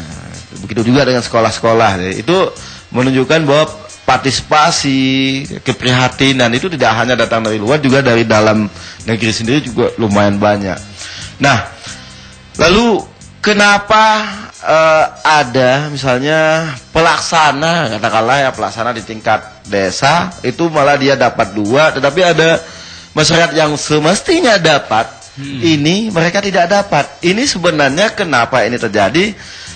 Begitu juga dengan sekolah-sekolah. Itu menunjukkan bahwa partisipasi, keprihatinan itu tidak hanya datang dari luar, juga dari dalam negeri sendiri juga lumayan banyak. Nah, lalu kenapa ada misalnya pelaksana, katakanlah ya pelaksana di tingkat desa itu malah dia dapat 2, tetapi ada masyarakat yang semestinya dapat, ini mereka tidak dapat. Ini sebenarnya kenapa ini terjadi?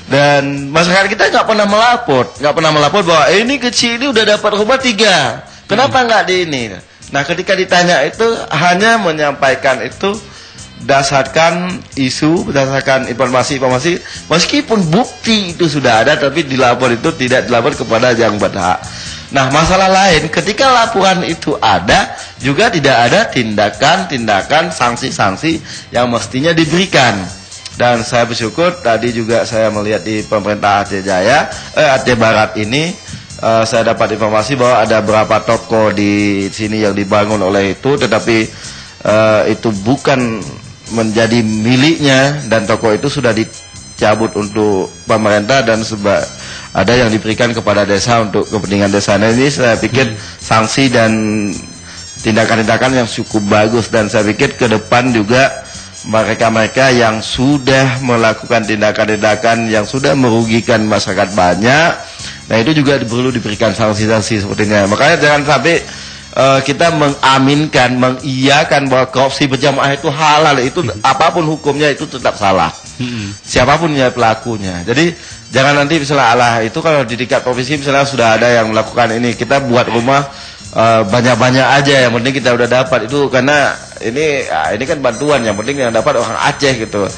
Dan masyarakat kita nggak pernah melapor bahwa ini kecil ini udah dapat rumah 3, kenapa nggak di ini? Nah, ketika ditanya itu hanya menyampaikan itu berdasarkan isu, berdasarkan informasi, meskipun bukti itu sudah ada, tapi dilapor itu tidak dilapor kepada yang berhak. Nah, masalah lain, ketika laporan itu ada, juga tidak ada tindakan-tindakan, sanksi-sanksi yang mestinya diberikan. Dan saya bersyukur tadi juga saya melihat di pemerintah Aceh Barat ini, saya dapat informasi bahwa ada beberapa toko di sini yang dibangun oleh itu, tetapi itu bukan menjadi miliknya, dan toko itu sudah dicabut untuk pemerintah, dan ada yang diberikan kepada desa untuk kepentingan desa. Nah, ini saya pikir sanksi dan tindakan-tindakan yang cukup bagus, dan saya pikir ke depan juga mereka-mereka yang sudah melakukan tindakan-tindakan yang sudah merugikan masyarakat banyak, nah itu juga perlu diberikan sanksi-sanksi sepertinya. Makanya jangan sampai kita mengaminkan, mengiyakan bahwa korupsi berjamaah itu halal, itu apapun hukumnya itu tetap salah. Siapapun ya pelakunya. Jadi jangan nanti misalnya Allah itu kalau di tingkat provinsi misalnya sudah ada yang melakukan ini, kita buat rumah banyak-banyak aja, yang penting kita udah dapat itu, karena ini kan bantuan, yang penting yang dapat orang Aceh gitu.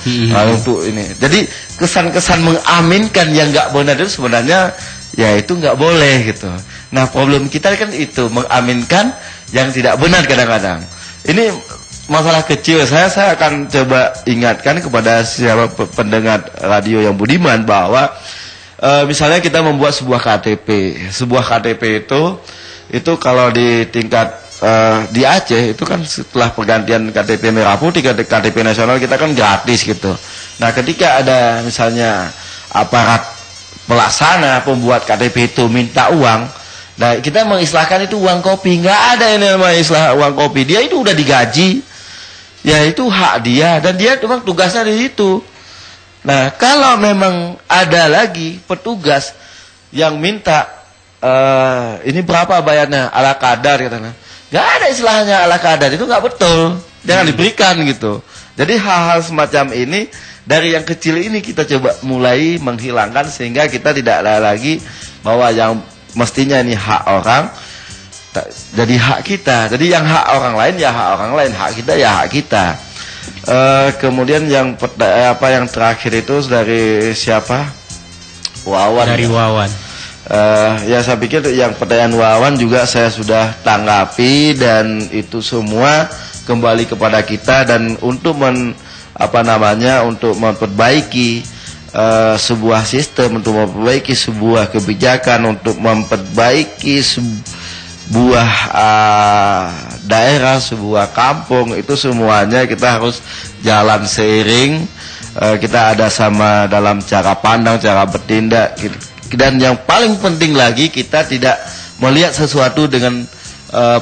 Untuk ini. Jadi kesan-kesan mengaminkan yang nggak benar itu sebenarnya ya itu nggak boleh gitu. Nah, problem kita kan itu mengaminkan yang tidak benar kadang-kadang. Ini masalah kecil. Saya akan coba ingatkan kepada siapa pendengar radio yang budiman bahwa misalnya kita membuat sebuah KTP. Sebuah KTP itu kalau di tingkat di Aceh itu kan setelah pergantian KTP merah putih ke KTP nasional kita kan gratis gitu. Nah, ketika ada misalnya aparat pelaksana pembuat KTP itu minta uang, nah kita mengistilahkan itu uang kopi. Nggak ada yang namanya istilah uang kopi. Dia itu udah digaji, ya itu hak dia, dan dia memang tugasnya di situ. Nah, kalau memang ada lagi petugas yang minta ini berapa bayarnya ala kadar katanya, nggak ada istilahnya ala kadar, itu nggak betul, jangan diberikan gitu. Jadi hal-hal semacam ini dari yang kecil ini kita coba mulai menghilangkan, sehingga kita tidak ada lagi bahwa yang mestinya ini hak orang jadi hak kita. Jadi yang hak orang lain ya hak orang lain, hak kita ya hak kita. Kemudian yang yang terakhir itu dari siapa? Wawan. Dari Wawan. Ya saya pikir yang pertanyaan Wawan juga saya sudah tanggapi, dan itu semua kembali kepada kita, dan untuk untuk memperbaiki sebuah sistem, untuk memperbaiki sebuah kebijakan, untuk memperbaiki sebuah daerah, sebuah kampung, itu semuanya kita harus jalan seiring. Kita ada sama dalam cara pandang, cara bertindak, dan yang paling penting lagi kita tidak melihat sesuatu dengan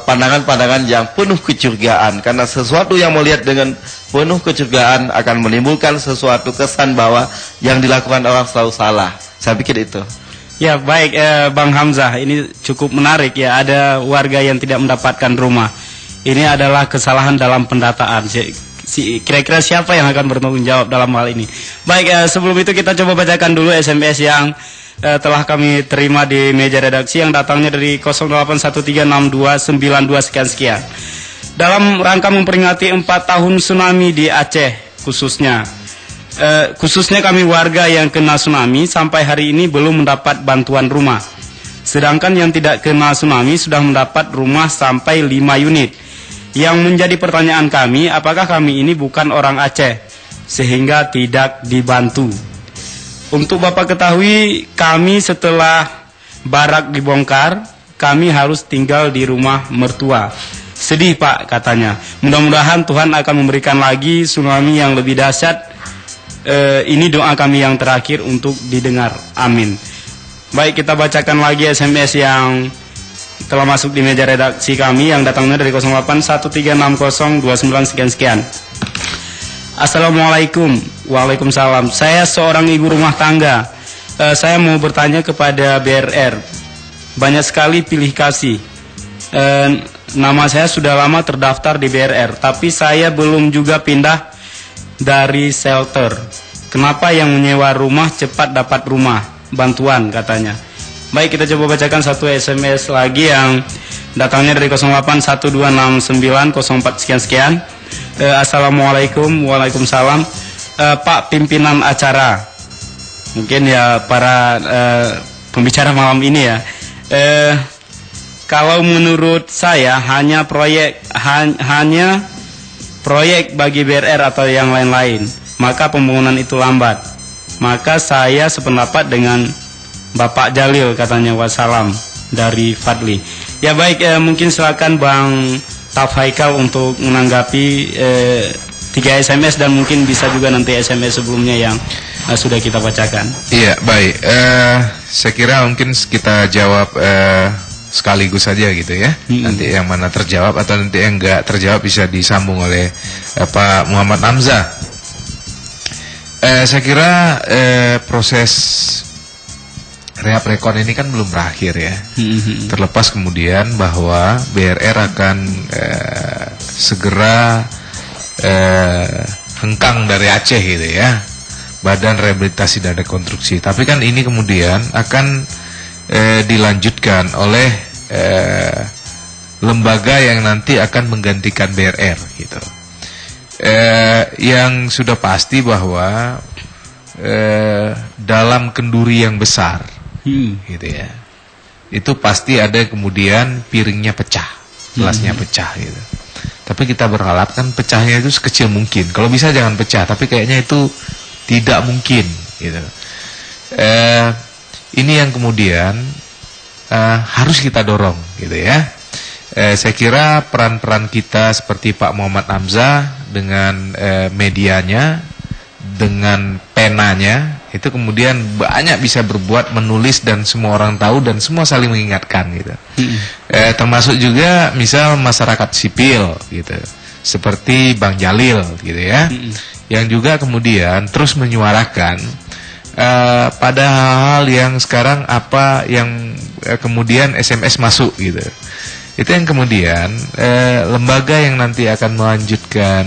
pandangan-pandangan yang penuh kecurigaan, karena sesuatu yang melihat dengan penuh kecurigaan akan menimbulkan sesuatu kesan bahwa yang dilakukan orang selalu salah. Saya pikir itu. Ya baik, Bang Hamzah, ini cukup menarik ya, ada warga yang tidak mendapatkan rumah. Ini adalah kesalahan dalam pendataan. Kira-kira siapa yang akan bertanggung jawab dalam hal ini? Baik, sebelum itu kita coba bacakan dulu SMS yang telah kami terima di meja redaksi, yang datangnya dari 08136292 sekian-sekian. Dalam rangka memperingati 4 tahun tsunami di Aceh khususnya kami warga yang kena tsunami sampai hari ini belum mendapat bantuan rumah. Sedangkan yang tidak kena tsunami sudah mendapat rumah sampai 5 unit. Yang menjadi pertanyaan kami, apakah kami ini bukan orang Aceh sehingga tidak dibantu? Untuk Bapak ketahui, kami setelah barak dibongkar, kami harus tinggal di rumah mertua. Sedih Pak, katanya. Mudah-mudahan Tuhan akan memberikan lagi tsunami yang lebih dahsyat. Ini doa kami yang terakhir untuk didengar. Amin. Baik, kita bacakan lagi SMS yang telah masuk di meja redaksi kami, yang datangnya dari 08136029 sekian-sekian. Assalamualaikum. Waalaikumsalam. Saya seorang ibu rumah tangga. Saya mau bertanya kepada BRR. Banyak sekali pilih kasih. Nama saya sudah lama terdaftar di BRR, tapi saya belum juga pindah dari shelter. Kenapa yang menyewa rumah cepat dapat rumah? Bantuan katanya. Baik, kita coba bacakan satu SMS lagi yang datangnya dari 08126904 sekian-sekian. Assalamualaikum. Waalaikumsalam. Pak pimpinan acara, mungkin ya para pembicara malam ini ya, kalau menurut saya hanya proyek bagi BRR atau yang lain-lain, maka pembangunan itu lambat. Maka saya sependapat dengan Bapak Jalil, katanya. Wassalam, dari Fadli. Ya baik, mungkin silakan Bang Tafhaikal untuk menanggapi 3 SMS, dan mungkin bisa juga nanti SMS sebelumnya yang sudah kita bacakan. Iya, baik. Saya kira mungkin kita jawab sekaligus saja gitu ya. Nanti yang mana terjawab atau nanti yang enggak terjawab bisa disambung oleh Pak Muhammad Hamzah. Saya kira proses rehab rekon ini kan belum berakhir ya. Terlepas kemudian bahwa BRR akan segera hengkang dari Aceh gitu ya, Badan Rehabilitasi dan Rekonstruksi. Tapi kan ini kemudian akan dilanjutkan oleh lembaga yang nanti akan menggantikan BRR gitu. Yang sudah pasti bahwa dalam kenduri yang besar gitu ya, itu pasti ada kemudian piringnya pecah, gelasnya pecah gitu. Tapi kita berharap kan pecahnya itu sekecil mungkin. Kalau bisa jangan pecah, tapi kayaknya itu tidak mungkin gitu. Ini yang kemudian harus kita dorong gitu ya. Saya kira peran-peran kita seperti Pak Muhammad Hamzah dengan medianya, dengan penanya, itu kemudian banyak bisa berbuat, menulis dan semua orang tahu dan semua saling mengingatkan gitu. Termasuk juga misal masyarakat sipil gitu, seperti Bang Jalil gitu ya, yang juga kemudian terus menyuarakan pada hal-hal yang sekarang apa yang kemudian SMS masuk gitu. Itu yang kemudian lembaga yang nanti akan melanjutkan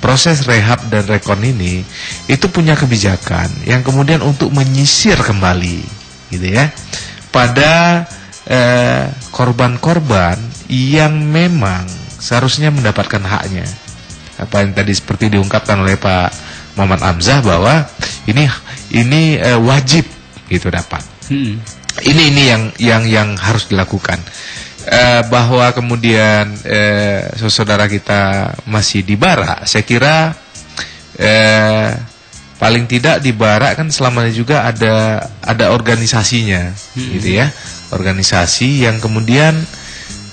proses rehab dan rekon ini itu punya kebijakan yang kemudian untuk menyisir kembali gitu ya pada korban-korban yang memang seharusnya mendapatkan haknya. Apa yang tadi seperti diungkapkan oleh Pak Muhammad Hamzah bahwa ini wajib gitu dapat. Ini yang harus dilakukan. Bahwa kemudian saudara kita masih di Barak, saya kira paling tidak di Barak kan selamanya juga ada organisasinya gitu ya, organisasi yang kemudian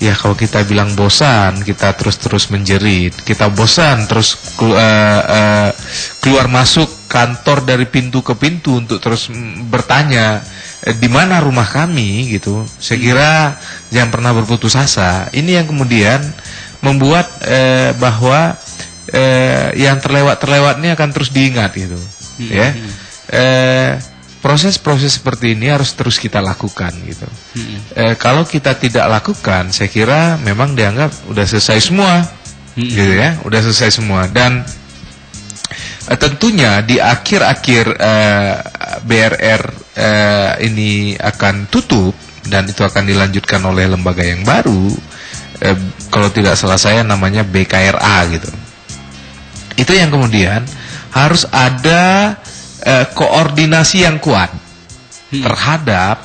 ya kalau kita bilang bosan, kita terus menjerit, kita bosan terus keluar masuk kantor dari pintu ke pintu untuk terus bertanya di mana rumah kami gitu. Saya kira jangan pernah berputus asa. Ini yang kemudian membuat bahwa yang terlewat ini akan terus diingat gitu. Ya. Proses-proses seperti ini harus terus kita lakukan gitu. Kalau kita tidak lakukan, saya kira memang dianggap udah selesai semua, gitu ya, udah selesai semua. Dan tentunya di akhir-akhir BRR ini akan tutup dan itu akan dilanjutkan oleh lembaga yang baru. Kalau tidak salah saya namanya BKRA gitu. Itu yang kemudian harus ada koordinasi yang kuat terhadap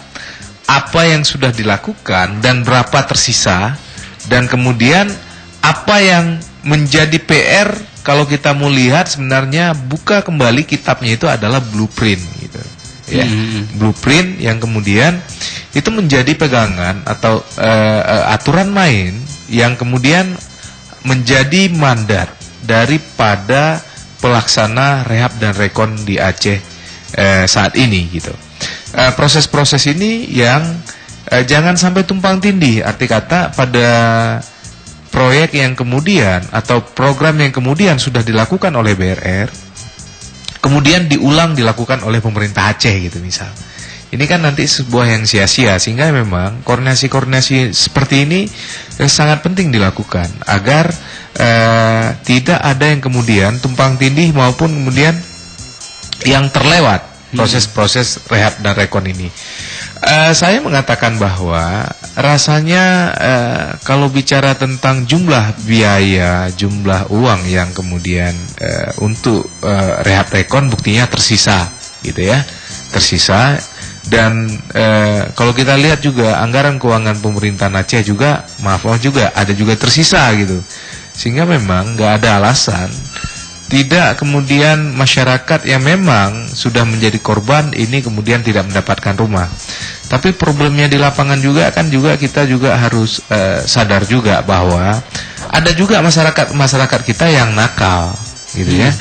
apa yang sudah dilakukan dan berapa tersisa, dan kemudian apa yang menjadi PR kalau kita mau lihat sebenarnya buka kembali kitabnya itu adalah blueprint gitu ya. Blueprint yang kemudian itu menjadi pegangan atau aturan main yang kemudian menjadi mandat daripada pelaksana rehab dan rekon di Aceh saat ini gitu. Proses-proses ini yang jangan sampai tumpang tindih, arti kata pada proyek yang kemudian atau program yang kemudian sudah dilakukan oleh BRR kemudian dilakukan oleh pemerintah Aceh gitu misal. Ini kan nanti sebuah yang sia-sia, sehingga memang koordinasi-koordinasi seperti ini sangat penting dilakukan agar tidak ada yang kemudian tumpang tindih maupun kemudian yang terlewat proses-proses rehab dan rekon ini. Saya mengatakan bahwa rasanya kalau bicara tentang jumlah biaya, jumlah uang yang kemudian untuk rehab rekon buktinya tersisa gitu ya, tersisa. Dan kalau kita lihat juga anggaran keuangan pemerintahan Aceh juga maaf juga ada juga tersisa gitu. Sehingga memang nggak ada alasan tidak kemudian masyarakat yang memang sudah menjadi korban ini kemudian tidak mendapatkan rumah. Tapi problemnya di lapangan juga kan juga kita juga harus sadar juga bahwa ada juga masyarakat kita yang nakal gitu ya.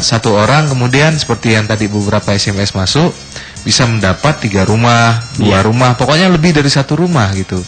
satu orang kemudian seperti yang tadi beberapa SMS masuk bisa mendapat 3 rumah, 2 rumah, pokoknya lebih dari 1 rumah gitu.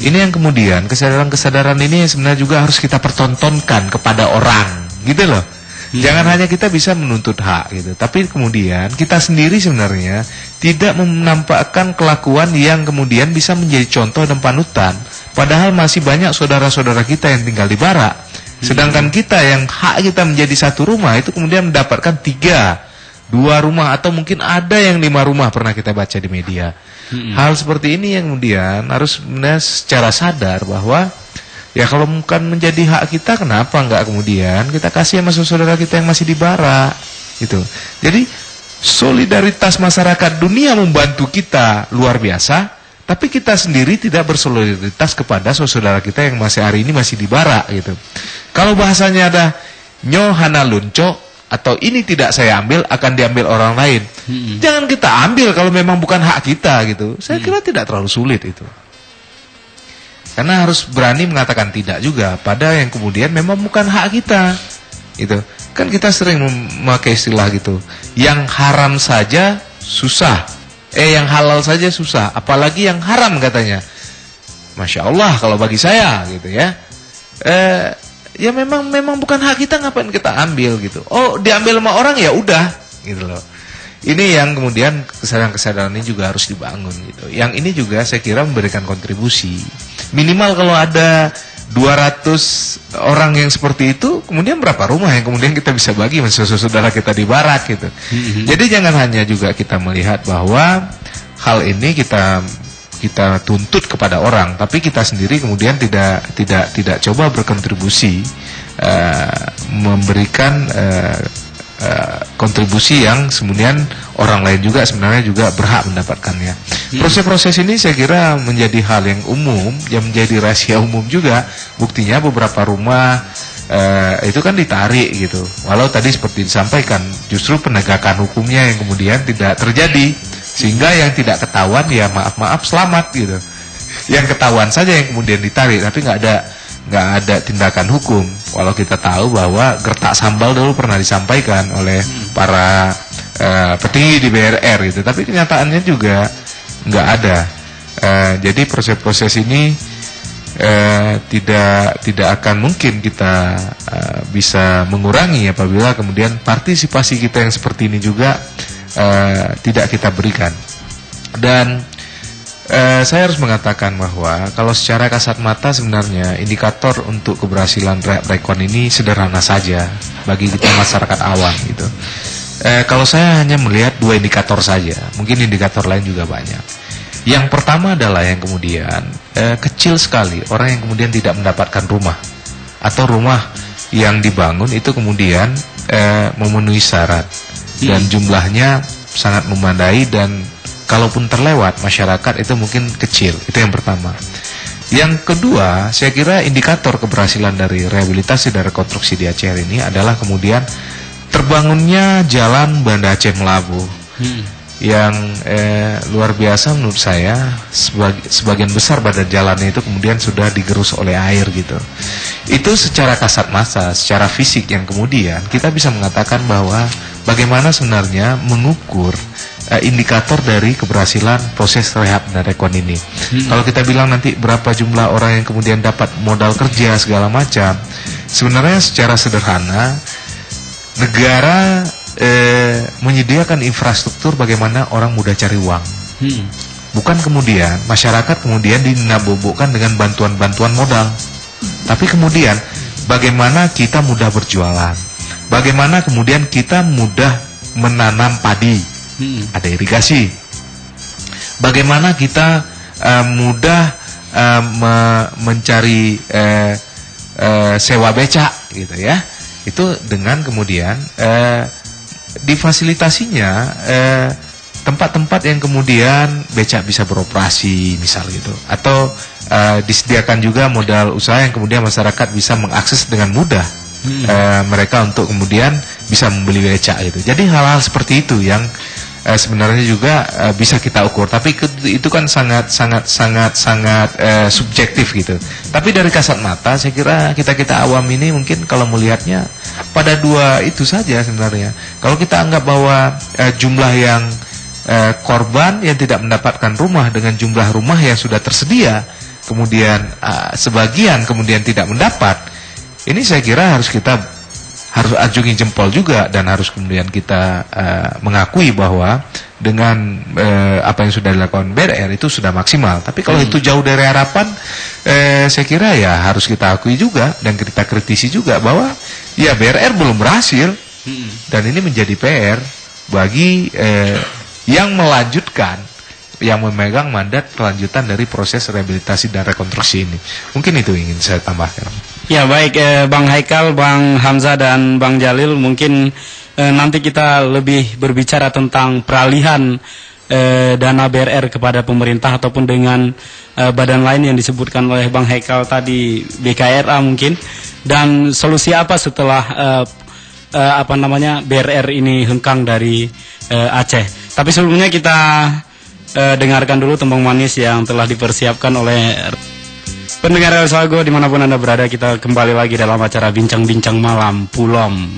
Ini yang kemudian kesadaran-kesadaran ini sebenarnya juga harus kita pertontonkan kepada orang, gitu loh. Jangan hanya kita bisa menuntut hak gitu, tapi kemudian kita sendiri sebenarnya tidak menampakkan kelakuan yang kemudian bisa menjadi contoh dan panutan. Padahal masih banyak saudara-saudara kita yang tinggal di barak. Sedangkan kita yang hak kita menjadi 1 rumah itu kemudian mendapatkan 3, 2 rumah, atau mungkin ada yang 5 rumah, pernah kita baca di media. Hal seperti ini yang kemudian harus secara sadar bahwa ya kalau bukan menjadi hak kita, kenapa enggak kemudian kita kasih sama saudara kita yang masih di barak gitu. Jadi solidaritas masyarakat dunia membantu kita luar biasa, tapi kita sendiri tidak bersolidaritas kepada saudara kita yang masih hari ini masih di barak gitu. Kalau bahasanya ada nyohana lunco atau ini tidak saya ambil, akan diambil orang lain. Jangan kita ambil kalau memang bukan hak kita gitu. Saya kira tidak terlalu sulit itu. Karena harus berani mengatakan tidak juga pada yang kemudian memang bukan hak kita. Gitu. Kan kita sering memakai istilah gitu. Yang haram saja susah. Yang halal saja susah, apalagi yang haram katanya. Masya Allah kalau bagi saya gitu ya. Ya memang bukan hak kita, ngapain kita ambil gitu. Oh, diambil sama orang ya udah gitu loh. Ini yang kemudian kesadaran-kesadaran ini juga harus dibangun gitu. Yang ini juga saya kira memberikan kontribusi. Minimal kalau ada 200 orang yang seperti itu, kemudian berapa rumah yang kemudian kita bisa bagi sama saudara kita di barat gitu. Jadi jangan hanya juga kita melihat bahwa hal ini kita tuntut kepada orang, tapi kita sendiri kemudian tidak coba berkontribusi, memberikan kontribusi yang kemudian orang lain juga sebenarnya juga berhak mendapatkannya. Proses-proses ini saya kira menjadi hal yang umum, yang menjadi rahasia umum juga. Buktinya beberapa rumah itu kan ditarik gitu. Walau tadi seperti disampaikan, justru penegakan hukumnya yang kemudian tidak terjadi. Sehingga yang tidak ketahuan ya maaf selamat gitu. Yang ketahuan saja yang kemudian ditarik, tapi nggak ada tindakan hukum. Walau kita tahu bahwa gertak sambal dulu pernah disampaikan oleh para petinggi di BRR gitu, tapi kenyataannya juga nggak ada. Jadi proses-proses ini tidak akan mungkin kita bisa mengurangi apabila kemudian partisipasi kita yang seperti ini juga tidak kita berikan. Dan saya harus mengatakan bahwa kalau secara kasat mata sebenarnya indikator untuk keberhasilan rekon ini sederhana saja bagi kita masyarakat awam gitu. Kalau saya hanya melihat 2 indikator saja, mungkin indikator lain juga banyak. Yang pertama adalah yang kemudian kecil sekali orang yang kemudian tidak mendapatkan rumah, atau rumah yang dibangun itu kemudian memenuhi syarat dan jumlahnya sangat memadai, dan kalaupun terlewat masyarakat itu mungkin kecil. Itu yang pertama. Yang kedua, saya kira indikator keberhasilan dari rehabilitasi dan rekonstruksi di Aceh ini adalah kemudian terbangunnya jalan Banda Aceh Melabu yang luar biasa menurut saya. Sebagian besar badan jalannya itu kemudian sudah digerus oleh air gitu. Itu secara kasat mata, secara fisik yang kemudian kita bisa mengatakan bahwa bagaimana sebenarnya mengukur indikator dari keberhasilan proses rehab dan rekon ini. Kalau kita bilang nanti berapa jumlah orang yang kemudian dapat modal kerja segala macam, sebenarnya secara sederhana negara menyediakan infrastruktur bagaimana orang mudah cari uang. Bukan kemudian masyarakat kemudian dinabobokkan dengan bantuan-bantuan modal. Tapi kemudian bagaimana kita mudah berjualan, bagaimana kemudian kita mudah menanam padi, ada irigasi, bagaimana kita mudah mencari sewa becak gitu ya. Itu dengan kemudian difasilitasinya tempat-tempat yang kemudian becak bisa beroperasi misal gitu, atau disediakan juga modal usaha yang kemudian masyarakat bisa mengakses dengan mudah mereka untuk kemudian bisa membeli becak gitu. Jadi hal-hal seperti itu yang sebenarnya juga bisa kita ukur. Tapi itu kan sangat subjektif gitu. Tapi dari kasat mata, saya kira kita awam ini mungkin kalau melihatnya pada dua itu saja sebenarnya. Kalau kita anggap bahwa jumlah yang korban yang tidak mendapatkan rumah dengan jumlah rumah yang sudah tersedia, kemudian sebagian kemudian tidak mendapat, ini saya kira harus ajungi jempol juga, dan harus kemudian kita mengakui bahwa dengan apa yang sudah dilakukan BRR itu sudah maksimal. Tapi kalau itu jauh dari harapan, saya kira ya harus kita akui juga dan kita kritisi juga bahwa ya BRR belum berhasil, dan ini menjadi PR bagi yang melanjutkan, yang memegang mandat kelanjutan dari proses rehabilitasi dan rekonstruksi ini. Mungkin itu ingin saya tambahkan. Ya baik, Bang Haikal, Bang Hamzah, dan Bang Jalil, mungkin nanti kita lebih berbicara tentang peralihan dana BRR kepada pemerintah ataupun dengan badan lain yang disebutkan oleh Bang Haikal tadi, BKRA mungkin, dan solusi apa setelah BRR ini hengkang dari Aceh. Tapi sebelumnya kita dengarkan dulu tembang manis yang telah dipersiapkan oleh pendengar Sago dimanapun Anda berada. Kita kembali lagi dalam acara Bincang-Bincang Malam Pulom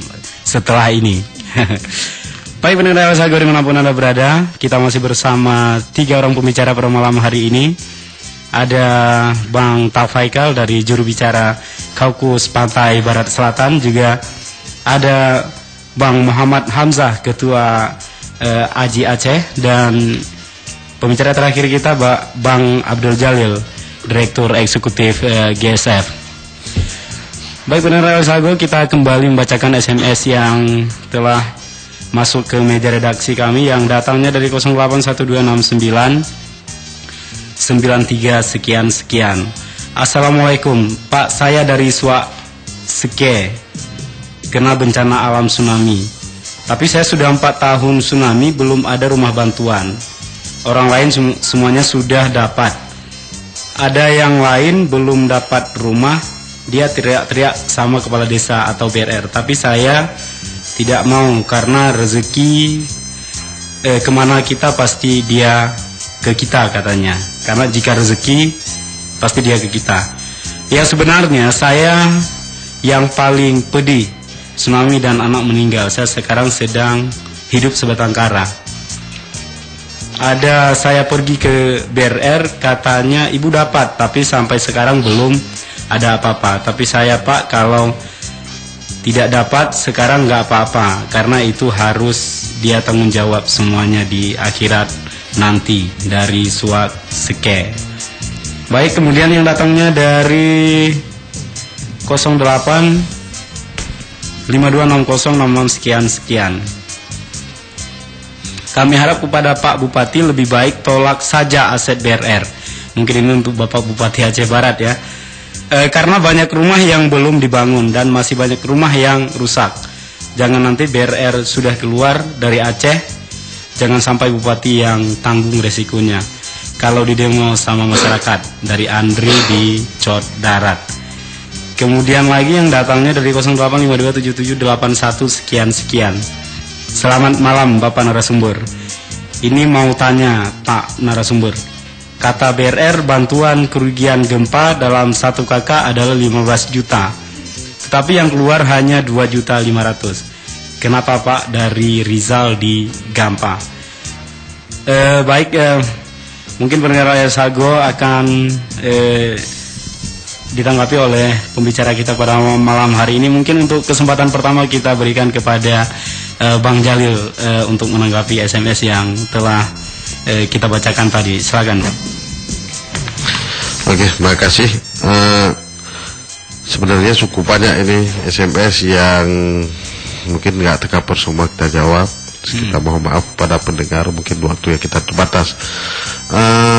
setelah ini. Baik pendengar Sago dimanapun Anda berada, kita masih bersama 3 orang pembicara pada malam hari ini. Ada Bang Tafaikal dari juru bicara Kaukus Pantai Barat Selatan, juga ada Bang Muhammad Hamzah, Ketua AJI Aceh, dan pembicara terakhir kita Bang Abdul Jalil, Direktur Eksekutif GSF. Baik pendengar Sago, kita kembali membacakan SMS yang telah masuk ke meja redaksi kami yang datangnya dari 081269 93 sekian. Assalamualaikum Pak, saya dari Suak Seke, kena bencana alam tsunami. Tapi saya sudah 4 tahun tsunami belum ada rumah bantuan. Orang lain semuanya sudah dapat. Ada yang lain belum dapat rumah, dia teriak-teriak sama kepala desa atau BRR. Tapi saya tidak mau, karena rezeki kemana kita pasti dia ke kita katanya. Karena jika rezeki pasti dia ke kita. Ya sebenarnya saya yang paling pedih tsunami dan anak meninggal. Saya sekarang sedang hidup sebatang kara. Saya pergi ke BRR, katanya ibu dapat, tapi sampai sekarang belum ada apa-apa. Tapi saya Pak, kalau tidak dapat sekarang nggak apa-apa, karena itu harus dia tanggung jawab semuanya di akhirat nanti. Dari Suak Seke. Baik, kemudian yang datangnya dari 08 526066 sekian. Kami harap kepada Pak Bupati lebih baik tolak saja aset BRR. Mungkin ini untuk Bapak Bupati Aceh Barat ya. Karena banyak rumah yang belum dibangun dan masih banyak rumah yang rusak. Jangan nanti BRR sudah keluar dari Aceh, jangan sampai Bupati yang tanggung resikonya. Kalau didemo sama masyarakat. Dari Andri di Cot Darat. Kemudian lagi yang datangnya dari 08527781 sekian. Selamat malam Bapak narasumber. Ini mau tanya Pak narasumber. Kata BRR bantuan kerugian gempa dalam 1 KK adalah 15 juta. Tetapi yang keluar hanya 2.500.000. Kenapa Pak? Dari Rizal di Gampa. Baik, mungkin pendengar Raya Sago akan ditanggapi oleh pembicara kita pada malam hari ini. Mungkin untuk kesempatan pertama kita berikan kepada Bang Jalil untuk menanggapi SMS yang telah kita bacakan tadi. Silakan. Oke, terima kasih. Sebenarnya cukup banyak ini SMS yang mungkin nggak tercover semua kita jawab. Kita mohon maaf pada pendengar, mungkin waktu yang kita terbatas.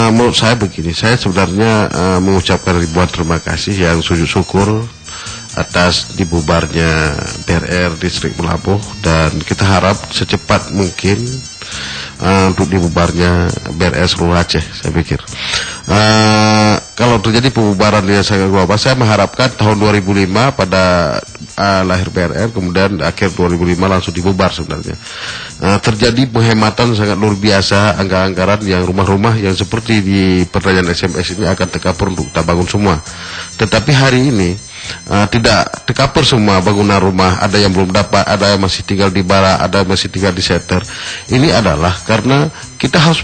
Menurut saya begini, saya sebenarnya mengucapkan ribuan terima kasih yang sujud syukur atas dibubarnya BRR Distrik Melabuh, dan kita harap secepat mungkin untuk dibubarnya BRR seluruh Aceh, saya pikir. Kalau terjadi pembubaran yang sangat global, saya mengharapkan tahun 2005 pada lahir BRR, kemudian akhir 2005 langsung dibubar sebenarnya. Terjadi penghematan sangat luar biasa, anggaran yang rumah-rumah yang seperti di pertanyaan SMS ini akan tercover untuk kita bangun semua. Tetapi hari ini tidak tercover semua bangunan rumah, ada yang belum dapat, ada yang masih tinggal di bara, ada yang masih tinggal di shelter. Ini adalah karena kita harus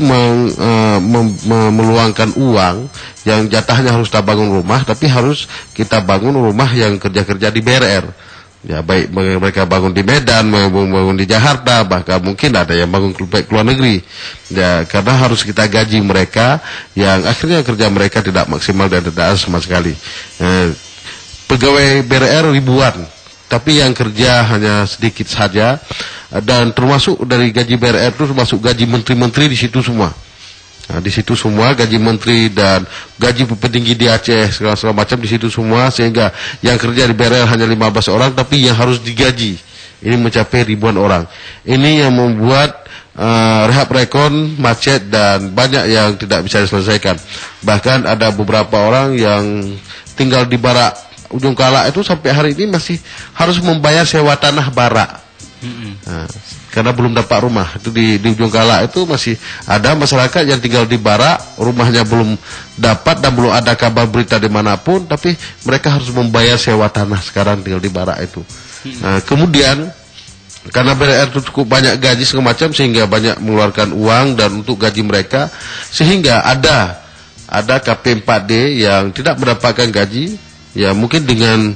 meluangkan uang yang jatahnya harus kita bangun rumah, tapi harus kita bangun rumah yang kerja-kerja di BRR. Ya, baik mereka bangun di Medan, bangun di Jakarta, bahkan mungkin ada yang bangun ke luar negeri. Ya, karena harus kita gaji mereka yang akhirnya kerja mereka tidak maksimal dan tidak ada sama sekali. Pegawai BRR ribuan, tapi yang kerja hanya sedikit saja, dan termasuk dari gaji BRR itu termasuk gaji menteri-menteri di situ semua. Nah, di situ semua gaji menteri dan gaji petinggi di Aceh segala macam di situ semua, sehingga yang kerja di BRR hanya 15 orang, tapi yang harus digaji ini mencapai ribuan orang. Ini yang membuat rehab rekon macet dan banyak yang tidak bisa diselesaikan. Bahkan ada beberapa orang yang tinggal di Barak Ujung Kalak itu sampai hari ini masih harus membayar sewa tanah Barak. Nah, karena belum dapat rumah. Itu di Ujung Kalak itu masih ada masyarakat yang tinggal di Barak, rumahnya belum dapat dan belum ada kabar berita dimanapun, tapi mereka harus membayar sewa tanah sekarang tinggal di Barak itu. Nah, kemudian karena BRR itu cukup banyak gaji segala macam, sehingga banyak mengeluarkan uang dan untuk gaji mereka, sehingga ada KP4D yang tidak mendapatkan gaji. Ya, mungkin dengan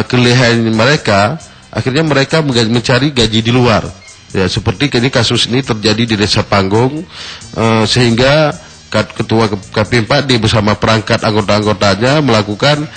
kelebihan mereka, akhirnya mereka mencari gaji di luar. Ya, seperti ini kasus ini terjadi di Desa Panggung, sehingga Ketua KP4D bersama perangkat anggota-anggotanya melakukan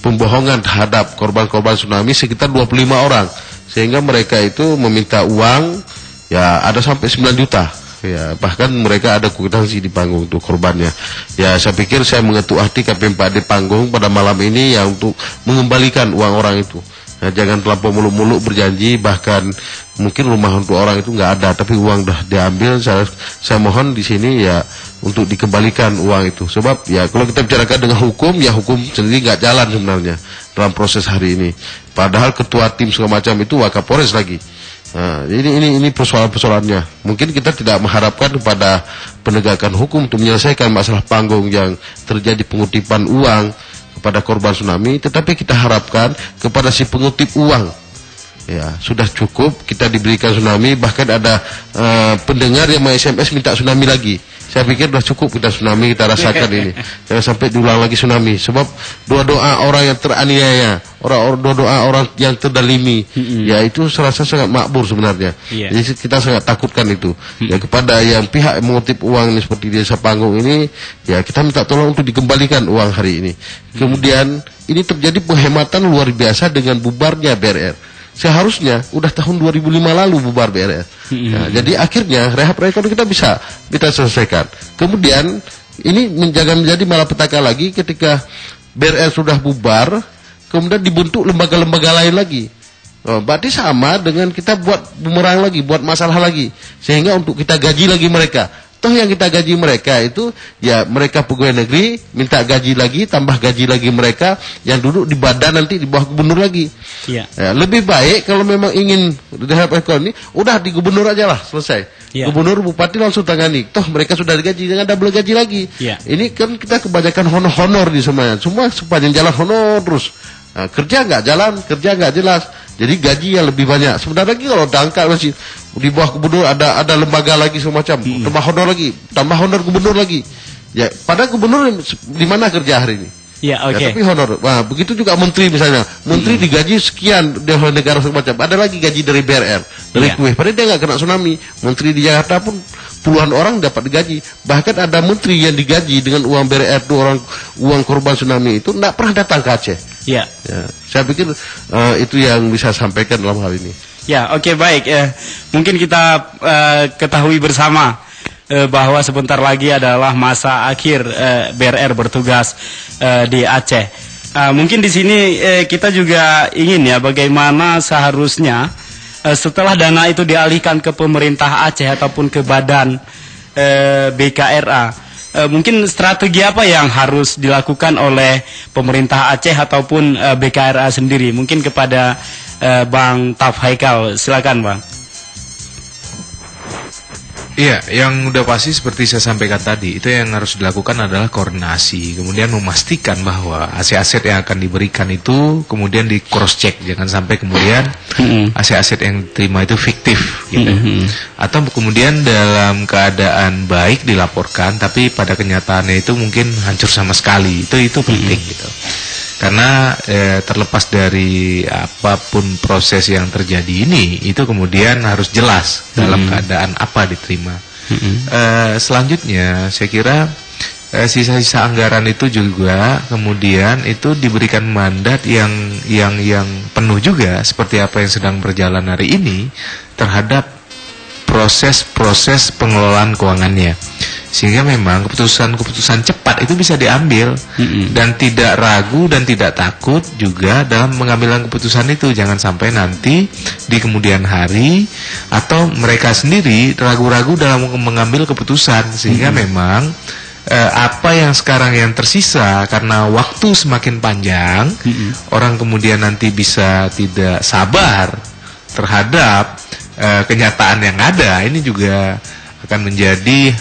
pembohongan terhadap korban-korban tsunami sekitar 25 orang, sehingga mereka itu meminta uang, ya ada sampai 9 juta. Ya, bahkan mereka ada kwitansi di Panggung untuk korbannya. Ya, saya pikir saya mengetuk hati KP4D Panggung pada malam ini ya untuk mengembalikan uang orang itu. Ya, jangan terlampau muluk-muluk berjanji, bahkan mungkin rumah untuk orang itu nggak ada, tapi uang dah diambil. Saya mohon di sini ya untuk dikembalikan uang itu. Sebab ya kalau kita bicarakan dengan hukum, ya hukum sendiri nggak jalan sebenarnya dalam proses hari ini. Padahal ketua tim segala macam itu Wakapolres lagi. Nah, ini persoalan-persoalannya. Mungkin kita tidak mengharapkan kepada penegakan hukum untuk menyelesaikan masalah Panggung yang terjadi pengutipan uang kepada korban tsunami, tetapi kita harapkan kepada si pengutip uang. Ya, sudah cukup kita diberikan tsunami, bahkan ada pendengar yang SMS minta tsunami lagi. Saya pikir sudah cukup kita tsunami, kita rasakan ini. Jangan sampai diulang lagi tsunami. Sebab doa-doa orang yang teraniaya, doa-doa orang yang terdalimi, ya itu serasa sangat makbur sebenarnya. Jadi kita sangat takutkan itu. Ya, kepada yang pihak yang mengutip uang ini seperti di Desa Panggung ini, ya kita minta tolong untuk dikembalikan uang hari ini. Kemudian ini terjadi penghematan luar biasa dengan bubarnya BRR. Seharusnya udah tahun 2005 lalu bubar BRR. Nah, jadi akhirnya rehab rekon kita bisa selesaikan. Kemudian ini menjadi malapetaka lagi ketika BRR sudah bubar, kemudian dibentuk lembaga-lembaga lain lagi. Berarti sama dengan kita buat bumerang lagi, buat masalah lagi, sehingga untuk kita gaji lagi mereka. Toh yang kita gaji mereka itu ya mereka pegawai negeri, minta gaji lagi, tambah gaji lagi mereka yang duduk di badan nanti di bawah gubernur lagi. Ya, lebih baik kalau memang ingin rehab rekon ini udah di gubernur aja lah, selesai. Gubernur bupati langsung tangani. Toh mereka sudah digaji, jangan double gaji lagi. Ini kan kita kebanyakan honor di semuanya. Semua sepanjang jalan honor terus. Nah, kerja nggak jalan, kerja nggak jelas. Jadi gaji yang lebih banyak. Sebenarnya lagi kalau dangkal masih di bawah gubernur ada lembaga lagi semacam, tambah honor lagi, tambah honor gubernur lagi. Ya, pada gubernur di mana kerja hari ini? Ya, tapi honor. Nah, begitu juga menteri misalnya. Menteri digaji sekian dari negara semacam. Ada lagi gaji dari BRR, dari kue. Padahal dia nggak kena tsunami. Menteri di Jakarta pun puluhan orang dapat digaji. Bahkan ada menteri yang digaji dengan uang BRR itu, uang korban tsunami itu nggak pernah datang ke Aceh. Ya, saya pikir itu yang bisa sampaikan dalam hal ini. Ya, oke, baik. Mungkin kita ketahui bersama bahwa sebentar lagi adalah masa akhir BRR bertugas di Aceh. Mungkin di sini kita juga ingin ya bagaimana seharusnya setelah dana itu dialihkan ke pemerintah Aceh ataupun ke badan BKRA, mungkin strategi apa yang harus dilakukan oleh pemerintah Aceh ataupun BKRA sendiri? Mungkin kepada Bang Taf Haikal, silakan Bang. Iya, yang udah pasti seperti saya sampaikan tadi, itu yang harus dilakukan adalah koordinasi, kemudian memastikan bahwa aset-aset yang akan diberikan itu kemudian di cross check, jangan sampai kemudian aset-aset yang diterima itu fiktif, gitu. Atau kemudian dalam keadaan baik dilaporkan, tapi pada kenyataannya itu mungkin hancur sama sekali, itu penting, gitu. Karena terlepas dari apapun proses yang terjadi ini, itu kemudian harus jelas dalam keadaan apa diterima. Selanjutnya, saya kira sisa-sisa anggaran itu juga kemudian itu diberikan mandat yang penuh juga, seperti apa yang sedang berjalan hari ini terhadap proses-proses pengelolaan keuangannya. Sehingga memang keputusan-keputusan cepat itu bisa diambil dan tidak ragu dan tidak takut juga dalam mengambil keputusan itu. Jangan sampai nanti di kemudian hari atau mereka sendiri ragu-ragu dalam mengambil keputusan, sehingga memang apa yang sekarang yang tersisa karena waktu semakin panjang, orang kemudian nanti bisa tidak sabar terhadap kenyataan yang ada. Ini juga akan menjadi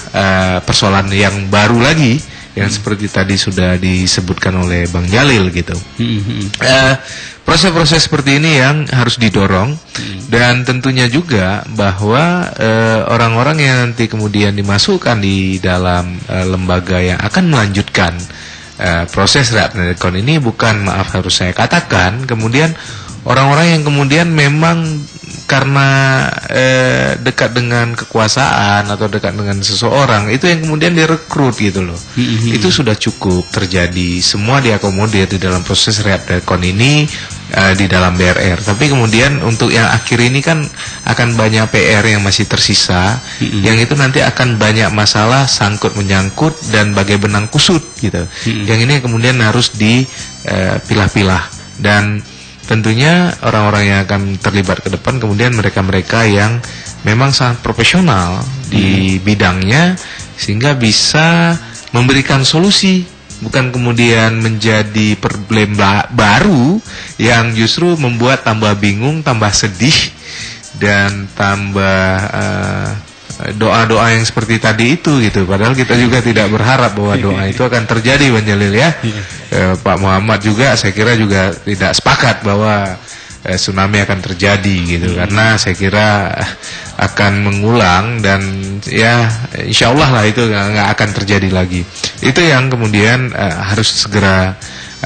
persoalan yang baru lagi yang seperti tadi sudah disebutkan oleh Bang Jalil, gitu. Proses-proses seperti ini yang harus didorong, dan tentunya juga bahwa orang-orang yang nanti kemudian dimasukkan di dalam lembaga yang akan melanjutkan proses reakon ini bukan, maaf harus saya katakan, kemudian orang-orang yang kemudian memang karena dekat dengan kekuasaan atau dekat dengan seseorang, itu yang kemudian direkrut, gitu loh. Itu sudah cukup terjadi, semua diakomodir di dalam proses reakon ini di dalam BRR. Tapi kemudian untuk yang akhir ini kan akan banyak PR yang masih tersisa, yang itu nanti akan banyak masalah sangkut menyangkut dan bagai benang kusut, gitu. Yang ini kemudian harus dipilah-pilah, dan tentunya orang-orang yang akan terlibat ke depan kemudian mereka-mereka yang memang sangat profesional di bidangnya, sehingga bisa memberikan solusi, bukan kemudian menjadi problem baru yang justru membuat tambah bingung, tambah sedih, dan tambah doa-doa yang seperti tadi itu, gitu. Padahal kita juga tidak berharap bahwa doa itu akan terjadi, Bang Jalil, ya. Pak Muhammad juga saya kira juga tidak sepakat bahwa tsunami akan terjadi, gitu. Karena saya kira akan mengulang, dan ya insya Allah lah itu nggak akan terjadi lagi. Itu yang kemudian harus segera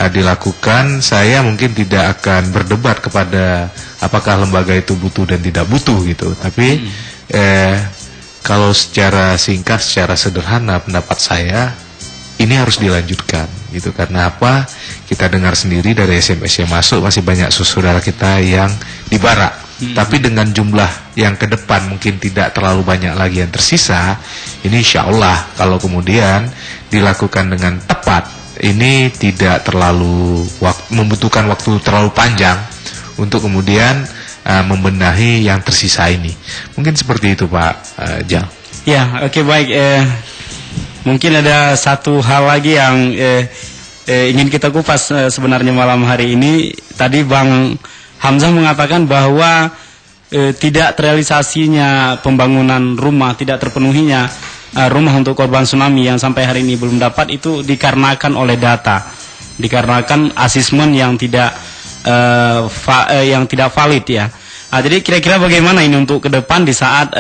dilakukan. Saya mungkin tidak akan berdebat kepada apakah lembaga itu butuh dan tidak butuh, gitu. Tapi kalau secara singkat, secara sederhana, pendapat saya ini harus dilanjutkan, gitu. Karena apa? Kita dengar sendiri dari SMS yang masuk, masih banyak saudara kita yang di barak. Tapi dengan jumlah yang ke depan mungkin tidak terlalu banyak lagi yang tersisa. Ini insya Allah kalau kemudian dilakukan dengan tepat, ini tidak terlalu membutuhkan waktu terlalu panjang untuk kemudian membenahi yang tersisa ini. Mungkin seperti itu, Pak Jal. Ya, oke, baik. Mungkin ada satu hal lagi yang ingin kita kupas sebenarnya malam hari ini. Tadi Bang Hamzah mengatakan bahwa tidak terrealisasinya pembangunan rumah, tidak terpenuhinya rumah untuk korban tsunami yang sampai hari ini belum dapat, itu dikarenakan oleh data, dikarenakan asesmen yang tidak valid, ya. Jadi kira-kira bagaimana ini untuk ke depan di saat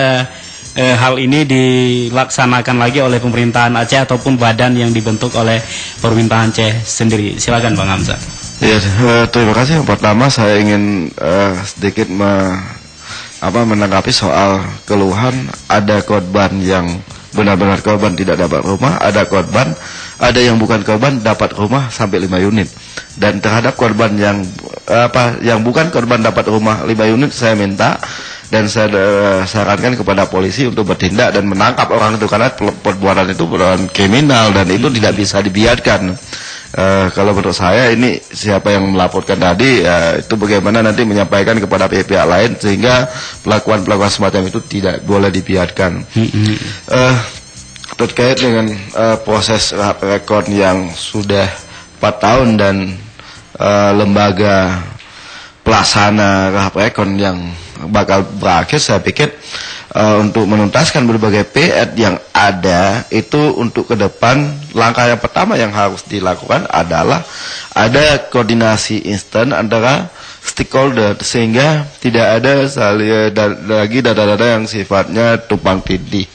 hal ini dilaksanakan lagi oleh pemerintahan Aceh ataupun badan yang dibentuk oleh pemerintahan Aceh sendiri? Silakan Bang Hamzah. Ya, terima kasih. Yang pertama saya ingin sedikit menanggapi soal keluhan ada korban yang benar-benar korban tidak dapat rumah, ada korban, ada yang bukan korban dapat rumah sampai 5 unit. Dan terhadap korban yang bukan korban dapat rumah 5 unit, saya minta dan saya sarankan kepada polisi untuk bertindak dan menangkap orang itu, karena perbuatan itu perbuatan kriminal dan itu tidak bisa dibiarkan. Kalau menurut saya ini siapa yang melaporkan tadi itu bagaimana nanti menyampaikan kepada pihak-pihak lain sehingga pelakuan-pelakuan semacam itu tidak boleh dibiarkan. Terkait dengan proses rekon yang sudah 4 tahun dan lembaga pelaksana rekon yang bakal berakhir, saya pikir untuk menuntaskan berbagai PR yang ada itu untuk ke depan, langkah yang pertama yang harus dilakukan adalah ada koordinasi instan antara stakeholder sehingga tidak ada lagi data-data yang sifatnya tumpang tindih.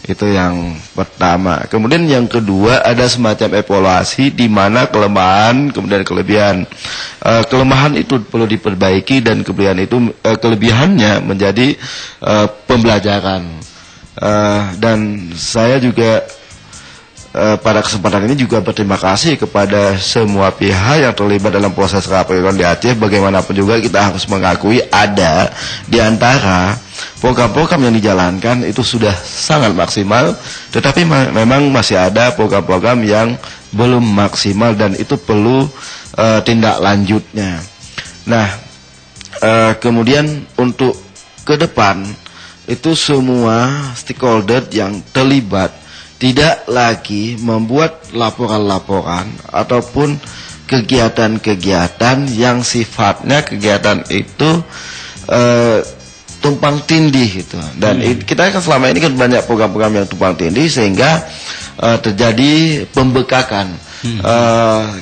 Itu yang pertama. Kemudian yang kedua ada semacam evaluasi di mana kelemahan kemudian kelebihan. Kelemahan itu perlu diperbaiki dan kelebihannya menjadi pembelajaran. Dan saya juga pada kesempatan ini juga berterima kasih kepada semua pihak yang terlibat dalam proses rekon di Aceh. Bagaimanapun juga kita harus mengakui ada di antara program-program yang dijalankan itu sudah sangat maksimal, tetapi memang masih ada program-program yang belum maksimal dan itu perlu tindak lanjutnya. Nah, kemudian untuk ke depan itu semua stakeholder yang terlibat tidak lagi membuat laporan-laporan ataupun kegiatan-kegiatan yang sifatnya kegiatan itu tumpang tindih gitu. Dan kita kan selama ini kan banyak program-program yang tumpang tindih sehingga terjadi pembekakan.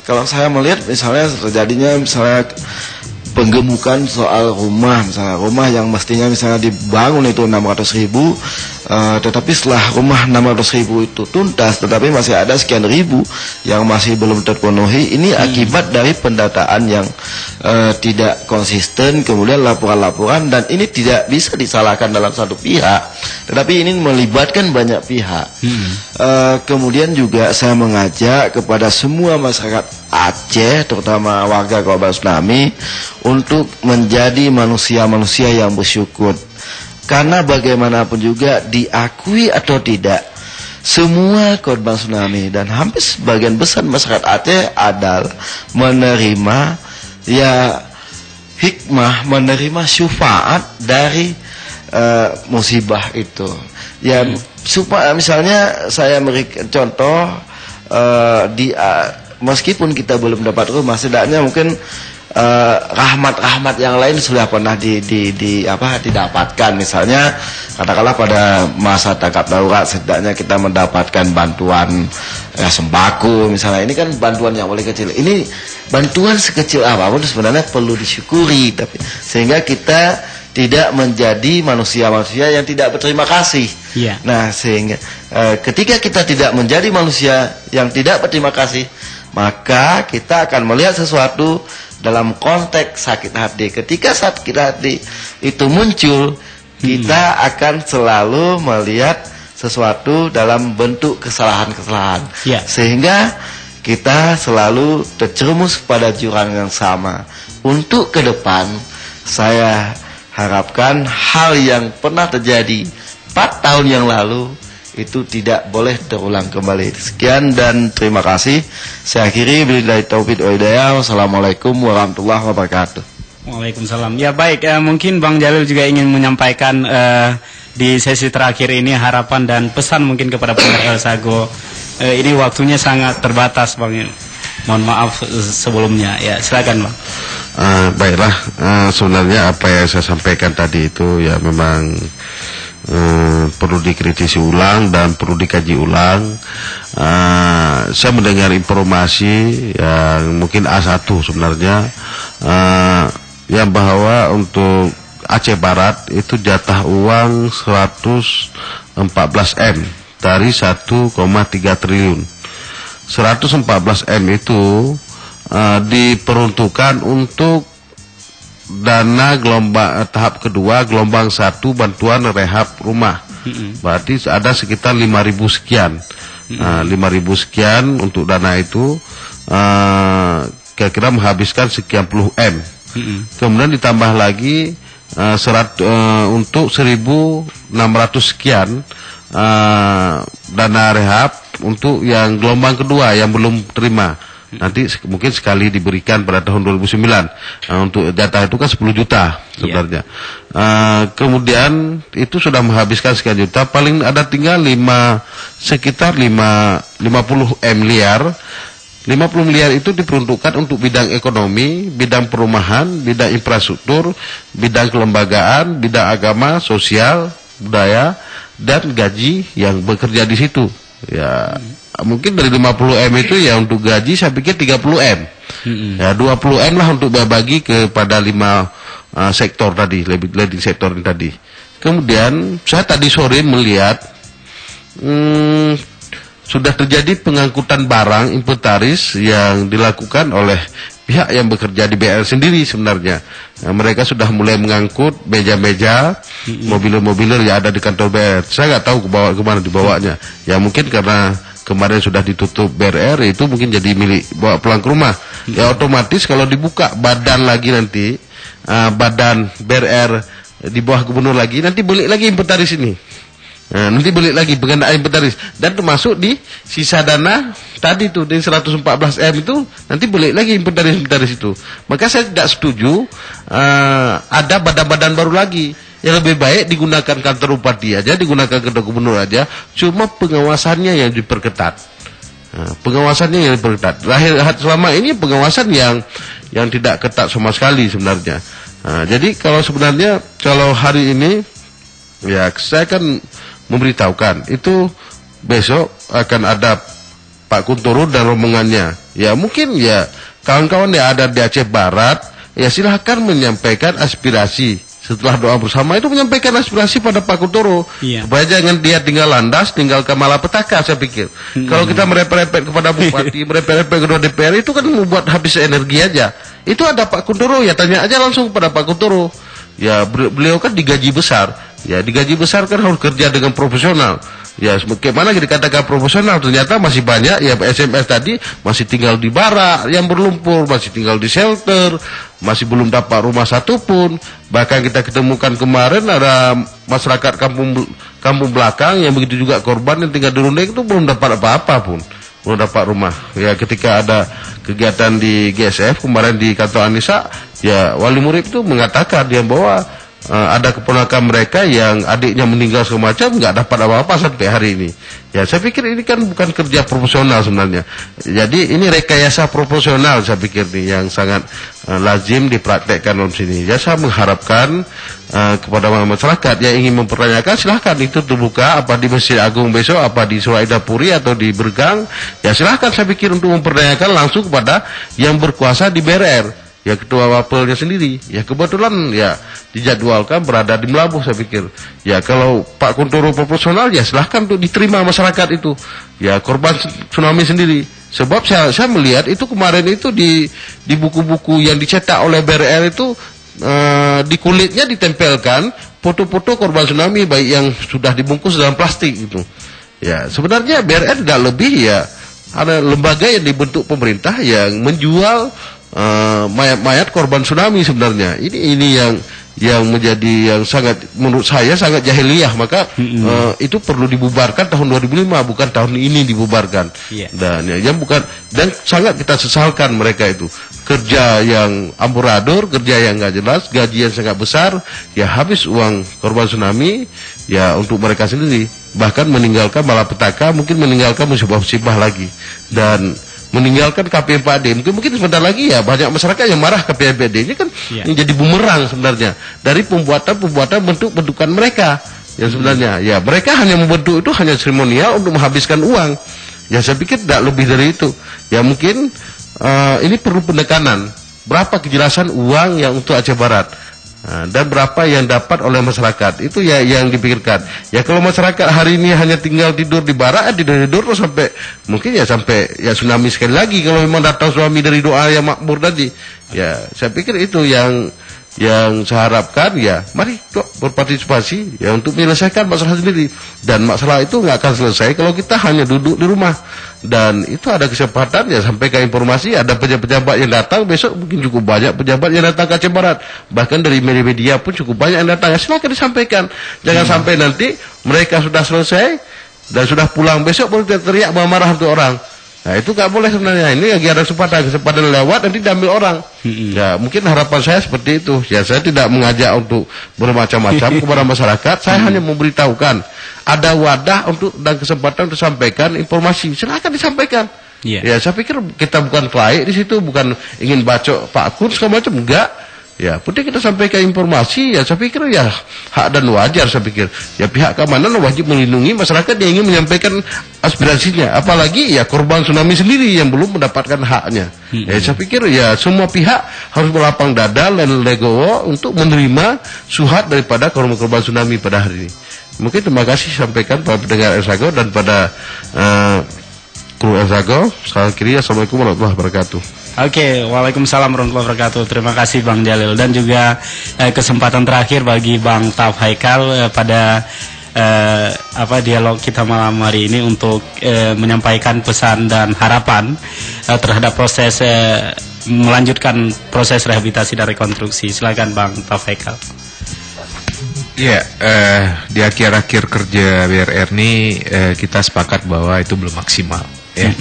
Kalau saya melihat misalnya terjadinya misalnya penggemukan soal rumah, misalnya rumah yang mestinya misalnya dibangun itu 600.000, tetapi setelah rumah 600.000 itu tuntas, tetapi masih ada sekian ribu yang masih belum terpenuhi. Ini akibat dari pendataan yang tidak konsisten, kemudian laporan-laporan, dan ini tidak bisa disalahkan dalam satu pihak, tetapi ini melibatkan banyak pihak. Kemudian juga saya mengajak kepada semua masyarakat Aceh, terutama warga korban tsunami, untuk menjadi manusia-manusia yang bersyukur. Karena bagaimanapun juga diakui atau tidak, semua korban tsunami dan hampir sebagian besar masyarakat Aceh adalah menerima hikmah, menerima syafaat dari musibah itu. Misalnya saya berikan contoh meskipun kita belum dapat rumah, setidaknya mungkin rahmat-rahmat yang lain sudah pernah didapatkan. Misalnya katakanlah pada masa tanggap darurat setidaknya kita mendapatkan bantuan sembako misalnya. Ini kan bantuan yang paling kecil. Ini bantuan sekecil apapun sebenarnya perlu disyukuri, tapi sehingga kita tidak menjadi manusia-manusia yang tidak berterima kasih. Nah, sehingga ketika kita tidak menjadi manusia yang tidak berterima kasih, maka kita akan melihat sesuatu dalam konteks sakit hati. Ketika sakit hati itu muncul, kita akan selalu melihat sesuatu dalam bentuk kesalahan-kesalahan. Sehingga kita selalu terjerumus pada jurang yang sama. Untuk ke depan, saya harapkan hal yang pernah terjadi 4 tahun yang lalu itu tidak boleh terulang kembali. Sekian dan terima kasih. Saya akhiri billahi taufiq wal hidayah. Wassalamualaikum warahmatullahi wabarakatuh. Waalaikumsalam. Ya baik, mungkin Bang Jalil juga ingin menyampaikan di sesi terakhir ini harapan dan pesan mungkin kepada pendengar El Sago. Ini waktunya sangat terbatas, Bang. Mohon maaf sebelumnya. Ya, silakan, Bang. Baiklah, sebenarnya apa yang saya sampaikan tadi itu ya memang perlu dikritisi ulang dan perlu dikaji ulang. Saya mendengar informasi yang mungkin A1 sebenarnya, yang bahwa untuk Aceh Barat itu jatah uang 114 M dari 1,3 triliun. 114 M itu diperuntukkan untuk dana gelombang tahap kedua, gelombang 1 bantuan rehab rumah. Berarti ada sekitar 5.000 sekian. 5.000 sekian untuk dana itu, kira-kira menghabiskan sekian puluh M. Kemudian ditambah lagi untuk 1.600 sekian dana rehab untuk yang gelombang kedua yang belum terima. Nanti mungkin sekali diberikan pada tahun 2009. Untuk jatah itu kan 10 juta sebenarnya. Kemudian itu sudah menghabiskan sekian juta, paling ada tinggal sekitar 50 miliar. 50 miliar itu diperuntukkan untuk bidang ekonomi, bidang perumahan, bidang infrastruktur, bidang kelembagaan, bidang agama, sosial, budaya, dan gaji yang bekerja di situ. Ya, mungkin dari 50 M itu ya untuk gaji saya pikir 30 M. Ya, 20 M lah untuk bagi kepada 5 sektor tadi, leading sektor tadi. Kemudian saya tadi sore melihat sudah terjadi pengangkutan barang inventaris yang dilakukan oleh pihak yang bekerja di BR sendiri sebenarnya. Mereka sudah mulai mengangkut meja-meja, mobil-mobil yang ada di kantor BR. Saya nggak tahu kemana dibawanya. Ya mungkin karena kemarin sudah ditutup BRR, itu mungkin jadi milik bawa pulang ke rumah. Ya otomatis kalau dibuka badan lagi nanti, badan BRR di bawah gubernur lagi, nanti beli lagi inventaris ini. Nanti balik lagi pengendalian inventaris, dan termasuk di sisa dana tadi tuh di 114 M itu nanti balik lagi inventaris itu. Maka saya tidak setuju ada badan-badan baru lagi. Yang lebih baik digunakan kantor bupati aja, digunakan kantor gubernur aja, cuma pengawasannya yang diperketat. Pengawasannya yang diperketat. Selama ini pengawasan yang tidak ketat sama sekali sebenarnya. Jadi kalau sebenarnya kalau hari ini ya saya kan memberitahukan itu besok akan ada Pak Kuntoro dan rombongannya. Ya mungkin ya kawan-kawan yang ada di Aceh Barat ya silahkan menyampaikan aspirasi. Setelah doa bersama itu menyampaikan aspirasi pada Pak Kuntoro, supaya jangan dia tinggal landas, tinggalkan malapetaka. Saya pikir kalau kita merepet-repet kepada bupati, merepet-repet kepada DPR, itu kan membuat habis energi aja. Itu ada Pak Kuntoro, ya tanya aja langsung pada Pak Kuntoro. Ya beliau kan digaji besar. Ya digaji besar kan harus kerja dengan profesional. Ya bagaimana dikatakan profesional, ternyata masih banyak ya SMS tadi masih tinggal di barak yang berlumpur, masih tinggal di shelter, masih belum dapat rumah satu pun. Bahkan kita ketemukan kemarin ada masyarakat kampung belakang yang begitu juga korban yang tinggal di Rundeng itu belum dapat apa-apa pun, belum dapat rumah. Ya ketika ada kegiatan di GSF kemarin di kantor Anissa, ya wali murid itu mengatakan dia bahwa ada keponakan mereka yang adiknya meninggal semacam nggak dapat apa-apa sampai hari ini. Ya saya pikir ini kan bukan kerja profesional sebenarnya. Jadi ini rekayasa profesional saya pikir nih yang sangat lazim dipraktekkan dalam sini. Ya saya mengharapkan kepada masyarakat yang ingin mempertanyakan silahkan itu terbuka, apa di Masjid Agung besok, apa di Suraida Puri atau di Bergang. Ya silahkan saya pikir untuk mempertanyakan langsung kepada yang berkuasa di BRR. Ya ketua wapelnya sendiri. Ya kebetulan ya dijadwalkan berada di Melabuh saya pikir. Ya kalau Pak Kuntoro proporsional ya silahkan untuk diterima masyarakat itu. Ya korban tsunami sendiri. Sebab saya melihat itu kemarin itu di buku-buku yang dicetak oleh BRR itu di kulitnya ditempelkan foto-foto korban tsunami baik yang sudah dibungkus dalam plastik gitu. Ya sebenarnya BRR tidak lebih ya ada lembaga yang dibentuk pemerintah yang menjual mayat-mayat korban tsunami sebenarnya. Ini yang menjadi yang sangat menurut saya sangat jahiliyah. Maka itu perlu dibubarkan tahun 2005, bukan tahun ini dibubarkan. Dan yang bukan, dan sangat kita sesalkan mereka itu kerja yang amburadul, kerja yang nggak jelas, gaji yang sangat besar, ya habis uang korban tsunami ya untuk mereka sendiri, bahkan meninggalkan malapetaka, mungkin meninggalkan musibah-musibah lagi dan meninggalkan KPMPAD. Mungkin sebentar lagi ya banyak masyarakat yang marah KPMPAD ini kan menjadi bumerang sebenarnya dari pembuatan bentuk-bentukan mereka yang sebenarnya ya mereka hanya membentuk itu hanya seremonial untuk menghabiskan uang. Ya saya pikir tidak lebih dari itu. Ya mungkin ini perlu pendekanan berapa kejelasan uang yang untuk Aceh Barat. Dan berapa yang dapat oleh masyarakat itu ya yang dipikirkan. Ya kalau masyarakat hari ini hanya tinggal tidur di barak, tidur terus sampai mungkin ya sampai ya tsunami sekali lagi kalau memang datang tsunami dari doa yang makmur tadi. Ya saya pikir itu yang saya harapkan ya mari berpartisipasi ya untuk menyelesaikan masalah sendiri, dan masalah itu nggak akan selesai kalau kita hanya duduk di rumah. Dan itu ada kesempatan ya sampaikan informasi, ada pejabat-pejabat yang datang besok, mungkin cukup banyak pejabat yang datang ke Aceh Barat, bahkan dari media-media pun cukup banyak yang datang. Ya silakan disampaikan, jangan sampai nanti mereka sudah selesai dan sudah pulang besok baru teriak marah untuk orang. Nah itu nggak boleh sebenarnya. Ini lagi ada kesempatan lewat nanti diambil orang. Ya mungkin harapan saya seperti itu. Ya saya tidak mengajak untuk bermacam-macam kepada masyarakat. Saya hanya memberitahukan ada wadah untuk dan kesempatan untuk sampaikan informasi. Silakan disampaikan. Ya saya pikir kita bukan klaik di situ, bukan ingin bacok Pak Kun segala macam, enggak. Ya, penting kita sampaikan informasi, ya saya pikir ya hak dan wajar saya pikir. Ya pihak keamanan wajib melindungi masyarakat yang ingin menyampaikan aspirasinya. Apalagi ya korban tsunami sendiri yang belum mendapatkan haknya. Ya saya pikir ya semua pihak harus berlapang dada dan legowo untuk menerima suhat daripada korban tsunami pada hari ini. Mungkin terima kasih sampaikan pada pendengar Elsago dan pada kru Elsago. Sekali kiri, assalamualaikum warahmatullahi wabarakatuh. Oke, waalaikumsalam warahmatullahi wabarakatuh. Terima kasih Bang Jalil dan juga kesempatan terakhir bagi Bang Tauf Haikal pada dialog kita malam hari ini untuk menyampaikan pesan dan harapan terhadap proses melanjutkan proses rehabilitasi dan rekonstruksi. Silakan Bang Tauf Haikal. Ya, di akhir-akhir kerja BRR ini kita sepakat bahwa itu belum maksimal, ya.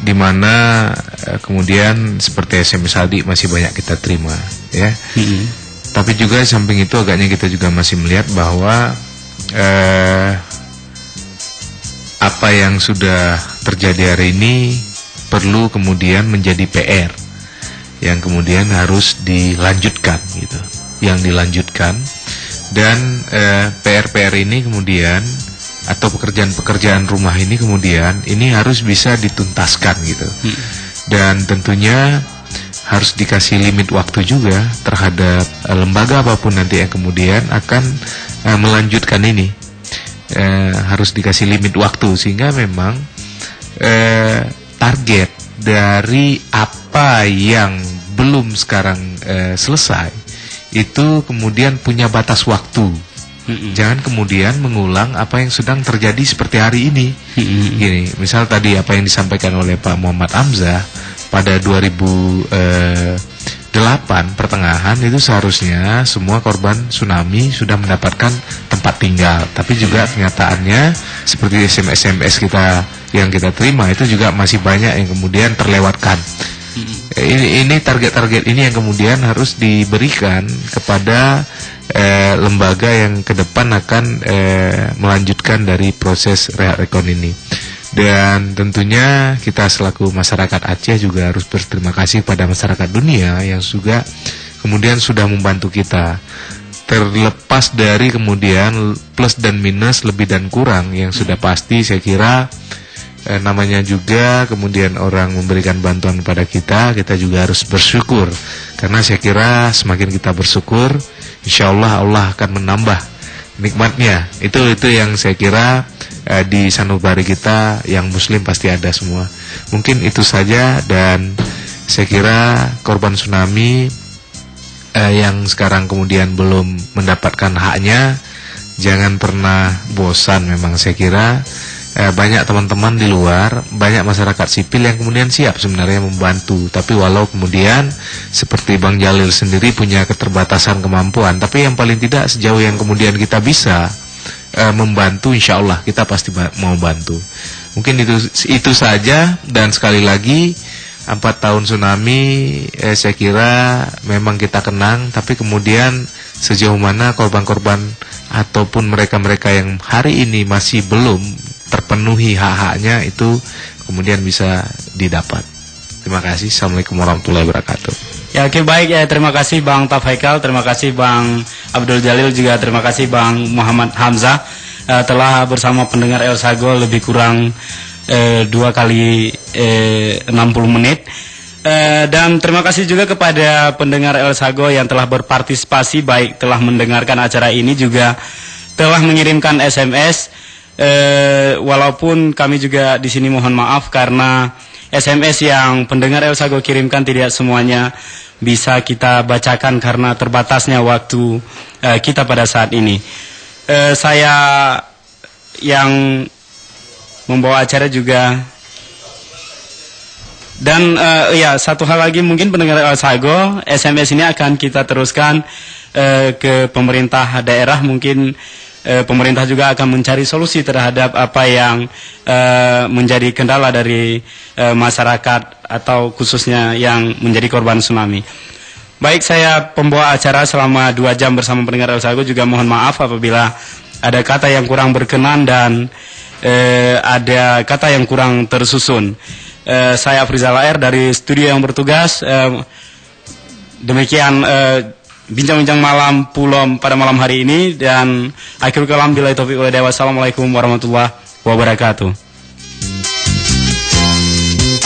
Di mana kemudian seperti SMS Aldi masih banyak kita terima, ya. Tapi juga di samping itu agaknya kita juga masih melihat bahwa apa yang sudah terjadi hari ini perlu kemudian menjadi PR yang kemudian harus dilanjutkan, gitu. Yang dilanjutkan dan PR-PR ini kemudian atau pekerjaan-pekerjaan rumah ini kemudian ini harus bisa dituntaskan gitu. Dan tentunya harus dikasih limit waktu juga terhadap lembaga apapun nanti yang kemudian akan melanjutkan ini. Harus dikasih limit waktu sehingga memang target dari apa yang belum sekarang selesai itu kemudian punya batas waktu. Jangan kemudian mengulang apa yang sedang terjadi seperti hari ini. Gini, misal tadi apa yang disampaikan oleh Pak Muhammad Hamzah pada 2008 pertengahan itu seharusnya semua korban tsunami sudah mendapatkan tempat tinggal. Tapi juga kenyataannya seperti SMS kita yang kita terima itu juga masih banyak yang kemudian terlewatkan. Ini target-target ini yang kemudian harus diberikan kepada lembaga yang ke depan akan melanjutkan dari proses rekon ini. Dan tentunya kita selaku masyarakat Aceh juga harus berterima kasih pada masyarakat dunia yang juga kemudian sudah membantu kita. Terlepas dari kemudian plus dan minus, lebih dan kurang, yang sudah pasti saya kira namanya juga kemudian orang memberikan bantuan kepada kita juga harus bersyukur. Karena saya kira semakin kita bersyukur, insya Allah Allah akan menambah nikmatnya. Itu yang saya kira di sanubari kita yang muslim pasti ada semua. Mungkin itu saja, dan saya kira korban tsunami yang sekarang kemudian belum mendapatkan haknya, jangan pernah bosan. Memang saya kira banyak teman-teman di luar, banyak masyarakat sipil yang kemudian siap sebenarnya membantu. Tapi walau kemudian seperti Bang Jalil sendiri punya keterbatasan kemampuan, tapi yang paling tidak sejauh yang kemudian kita bisa membantu, insya Allah kita pasti mau bantu. Mungkin itu saja. Dan sekali lagi 4 tahun tsunami saya kira memang kita kenang, tapi kemudian sejauh mana korban-korban ataupun mereka-mereka yang hari ini masih belum terpenuhi hak-haknya itu kemudian bisa didapat. Terima kasih. Assalamualaikum warahmatullahi wabarakatuh. Ya, oke, baik ya, terima kasih Bang Tauf Haikal, terima kasih Bang Abdul Jalil, juga terima kasih Bang Muhammad Hamzah telah bersama pendengar Elsago lebih kurang 2 kali 60 menit. Dan terima kasih juga kepada pendengar Elsago yang telah berpartisipasi, baik telah mendengarkan acara ini juga telah mengirimkan SMS. Walaupun kami juga di sini mohon maaf karena SMS yang pendengar Elsago kirimkan tidak semuanya bisa kita bacakan karena terbatasnya waktu kita pada saat ini. Saya yang membawa acara juga, dan ya, satu hal lagi, mungkin pendengar Elsago, SMS ini akan kita teruskan ke pemerintah daerah, mungkin pemerintah juga akan mencari solusi terhadap apa yang menjadi kendala dari masyarakat atau khususnya yang menjadi korban tsunami. Baik, saya pembawa acara selama 2 jam bersama pendengar El Sago juga mohon maaf apabila ada kata yang kurang berkenan dan ada kata yang kurang tersusun. Saya Afrizal Air dari studio yang bertugas. Demikian bincang-bincang malam Pulom pada malam hari ini, dan akhirul kalam billahi taufiq wal hidayah. Wassalamualaikum warahmatullahi wabarakatuh.